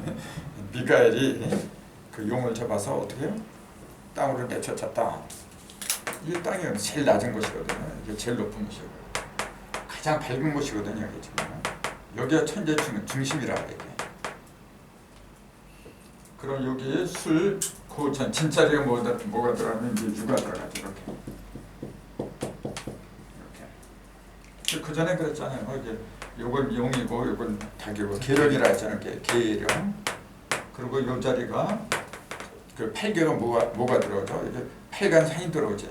미가엘이 그 용을 잡아서 어떻게 해요? 땅으로 내쫓았다. 이 땅이 제일 낮은 곳이거든요. 이게 제일 높은 곳이고 가장 밝은 곳이거든요. 이게 지금 여기가 천재 중심이라 이게. 그럼 여기 술, 고전, 진짜리가 뭐가 들어가면 이제 유가 들어가죠. 이렇게. 이렇게. 그 전에 그랬잖아요. 이게 요건 용이고 요건 닭이고 계령이라 했잖아요. 계령. 그리고 요 자리가 그 팔개가 뭐가 들어오죠? 이게 팔간산이 들어오지.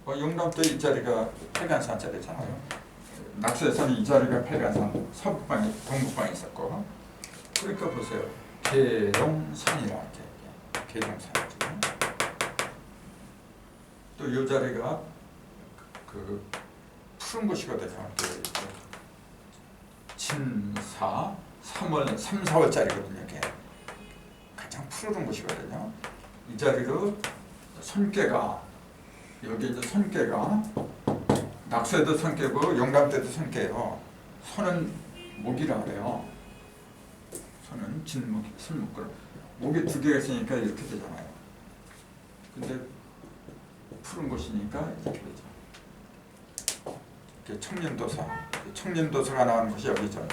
용남도 이 자리가 팔간산 자리잖아요. 낙서에서는 이 자리가 팔간산, 서북방에 동북방에 있었고. 그러니까 보세요. 계룡산이라 계룡산이죠. 또 이 자리가 그 푸른 곳이거든요. 진사 3월 3, 4월짜리거든요. 이게 가장 푸르른 곳이거든요. 이 자리로 손깨가 여기 이제 손깨가 낙서에도 손깨고 용감 때도 손깨예요. 손은 목이라 그래요. 손은 진목, 손목걸. 목이 두 개가 있으니까 이렇게 되잖아요. 근데 푸른 곳이니까 이렇게 되죠. 이렇게 청년도사, 청년도사가 나오는 곳이 여기죠.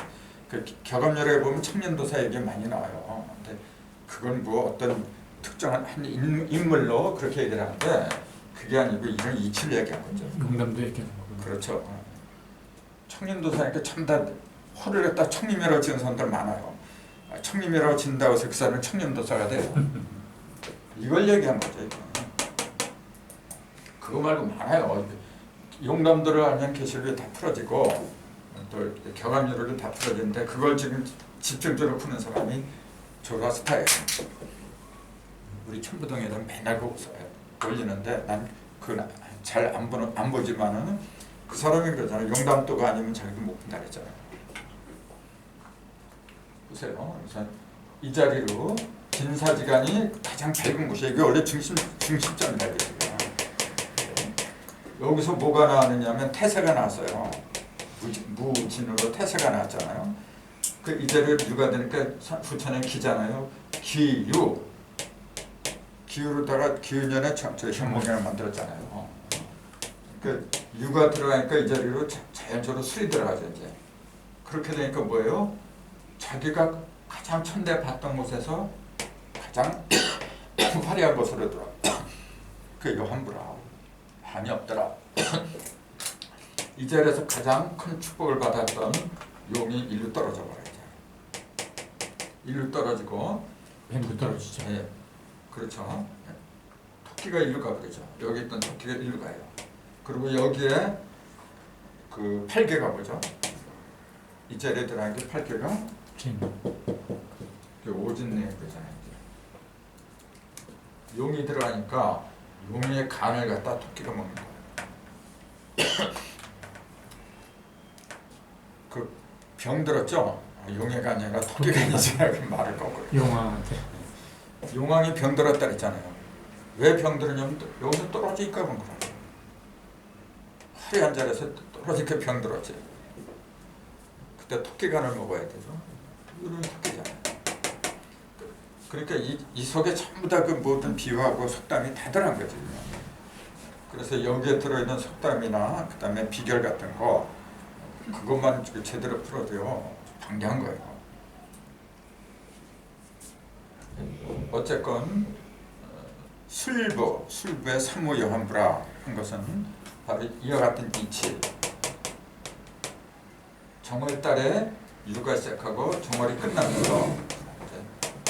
그 격언열에 보면 청년도사 얘기 많이 나와요. 근데 그건 뭐 어떤 특정한 한 인물로 그렇게 얘기를 하는데 그게 아니고 이런 이치를 얘기한 거죠. 용담도 얘기하는 거군요. 그렇죠. 청년도사니까 참 다 호를 갖다 청림이라고 지은 사람들 많아요. 청림이라고 지은다고 해서 그 사람은 청년도사가 돼요. 이걸 얘기한 거죠. 이거. 그거 말고 많아요. 용담들을 알면 계시록이 다 풀어지고 또 경암유로도 다 풀어지는데 그걸 지금 집중적으로 푸는 사람이 조가스타예요. 우리 천부동에는 맨날 그거 올리는데 난 그건 잘 안 보지만은 그 사람이 그러잖아요. 용담도가 아니면 자기도 못 푼다 그랬잖아요. 보세요. 그래서 이 자리로 진사지간이 가장 밝은 곳이에요. 이게 원래 중심점이다 이거예요. 여기서 뭐가 나왔느냐면 태세가 나왔어요. 무진으로 태세가 나왔잖아요. 그 이 자리에 유가 되니까 부처는 기잖아요. 기유. 기유로다가 기유년에 저 현목이를 만들었잖아요. 그 유가 들어가니까 이 자리로 자연적으로 술이 들어가죠. 이제 그렇게 되니까 뭐예요? 자기가 가장 천대 봤던 곳에서 가장 화려한 곳으로 들어. 그 요한부라 한이 없더라. 이 자리에서 가장 큰 축복을 받았던 용이 일로 떨어져 버려요. 일로 떨어지고 뱀도 떨어지죠. 예, 그렇죠. 토끼가 일로 가버리죠. 여기 있던 토끼가 일로 가요. 그리고 여기에 그 팔개가 뭐죠? 이 자리에 들어간 게 8개가 진. 오진내 거잖아요. 용이 들어가니까 용의 간을 갖다 토끼가 먹는 거예요. 그 병 들었죠? 용의 간이 아니라 토끼 간이지라고 말을 거고요. 용왕한테. 용왕이 병 들었다 그랬잖아요. 왜 병 들었냐면 여기서 떨어지니까 그런 거예요. 하루에 한 자리에서 떨어지니까 병 들었지. 그때 토끼 간을 먹어야 되죠. 이런 토끼잖아요. 그러니까 이 속에 전부 다 그 모든 비유하고 속담이 다 들어간 거지. 그래서 여기에 들어있는 속담이나 그 다음에 비결 같은 거 그것만 제대로 풀어도요 방대한 거예요. 어쨌건 술부의 사무여한부라 한 것은 바로 이와 같은 이치. 정월달에 유가 시작하고 정월이 끝나면서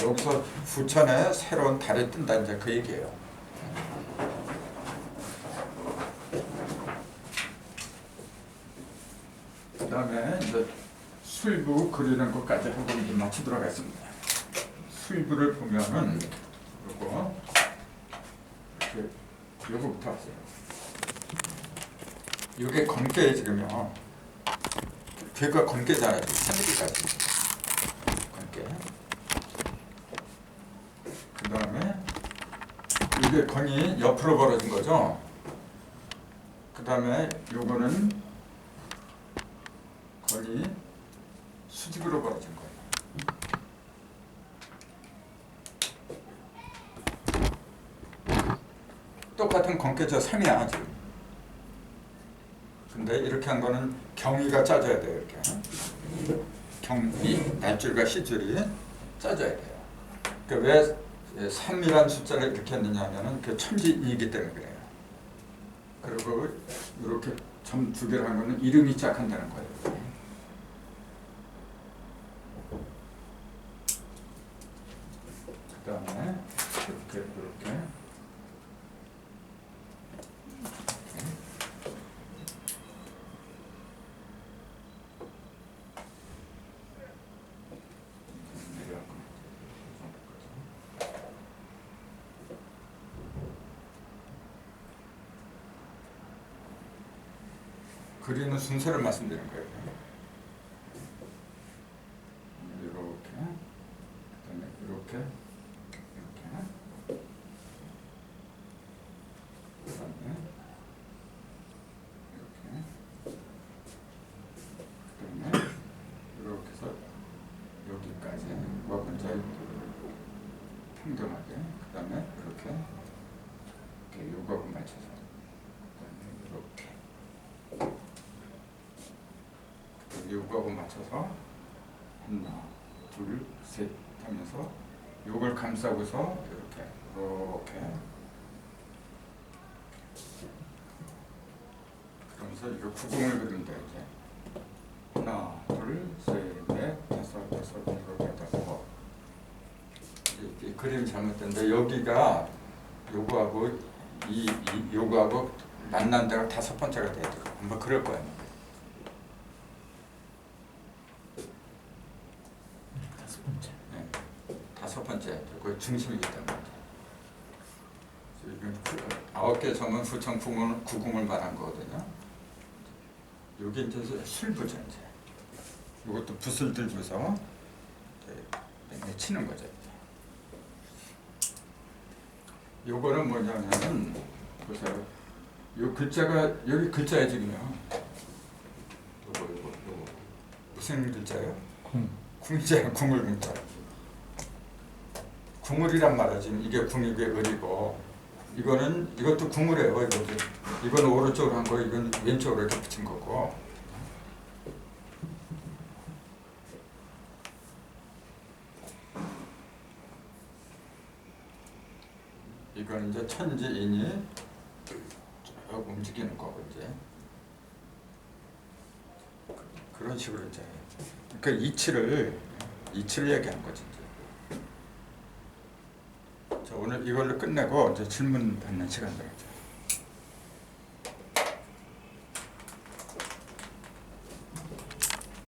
여기서 부천에 새로운 달이 뜬다 이제 그 얘기예요. 그 다음에 이제 술부 그리는 것까지 하고 이제 마치도록 하겠습니다. 술부를 보면은 요거 이렇게 요거부터 하세요. 요게 건깨 지금요. 괴가 건깨잖아요. 3mm까지 건깨. 그 다음에 이게 건이 옆으로 벌어진 거죠. 그 다음에 요거는 건이 수직으로 벌어진 거예요. 똑같은 건깨죠. 3이야 지금. 근데 이렇게 한 거는 경위가 짜져야 돼요. 이렇게 경위, 날줄과 시줄이 짜져야 돼요. 그러니까 왜 3이라는 숫자를 이렇게 했느냐 하면은 그 천지이기 때문에 그래요. 그리고 이렇게 점 2개를 한 거는 이름이 시작한다는 거예요. 그 다음에 이렇게 그리는 순서를 말씀드리는 거예요. 이렇게, 그다음에 이렇게, 그다음에 이렇게 해서 여기까지 먼저 평등하게, 그다음에 이렇게 요거하고 맞춰서, 그다음에 이렇게. 요거하고 맞춰서 하나, 둘, 셋 하면서 요걸 감싸고서 이렇게 그러면서 이거 구공을 그린다 이제. 하나, 둘, 셋, 넷, 다섯 이렇게 해서 이 그림이 잘못됐는데 여기가 요거하고 요거하고 만난 데가 5번째가 돼야 돼요. 한번 그럴 거예요. 5번째, 그 중심이기 때문에. 9개 점은 부천 구궁을 말한 거거든요. 여기 이제 술부죠, 이제. 이것도 붓을 들고서 치는 거죠. 요거는 뭐냐면은, 보세요. 요 글자가, 여기 글자에 지금요. 요거. 무슨 글자예요? 궁이잖아요, 궁을 문자. 궁을이란 말이야. 지금 이게 궁이게 을이고 이것도 궁을이에요. 이건 오른쪽으로 한 거, 이건 왼쪽으로 이렇게 붙인 거고. 이건 이제 천지인이 쭉 움직이는 거고 이제 그런 식으로 이제 그러니까 이치를 얘기한 거지. 오늘 이걸로 끝내고 이제 질문 받는 시간 되겠죠.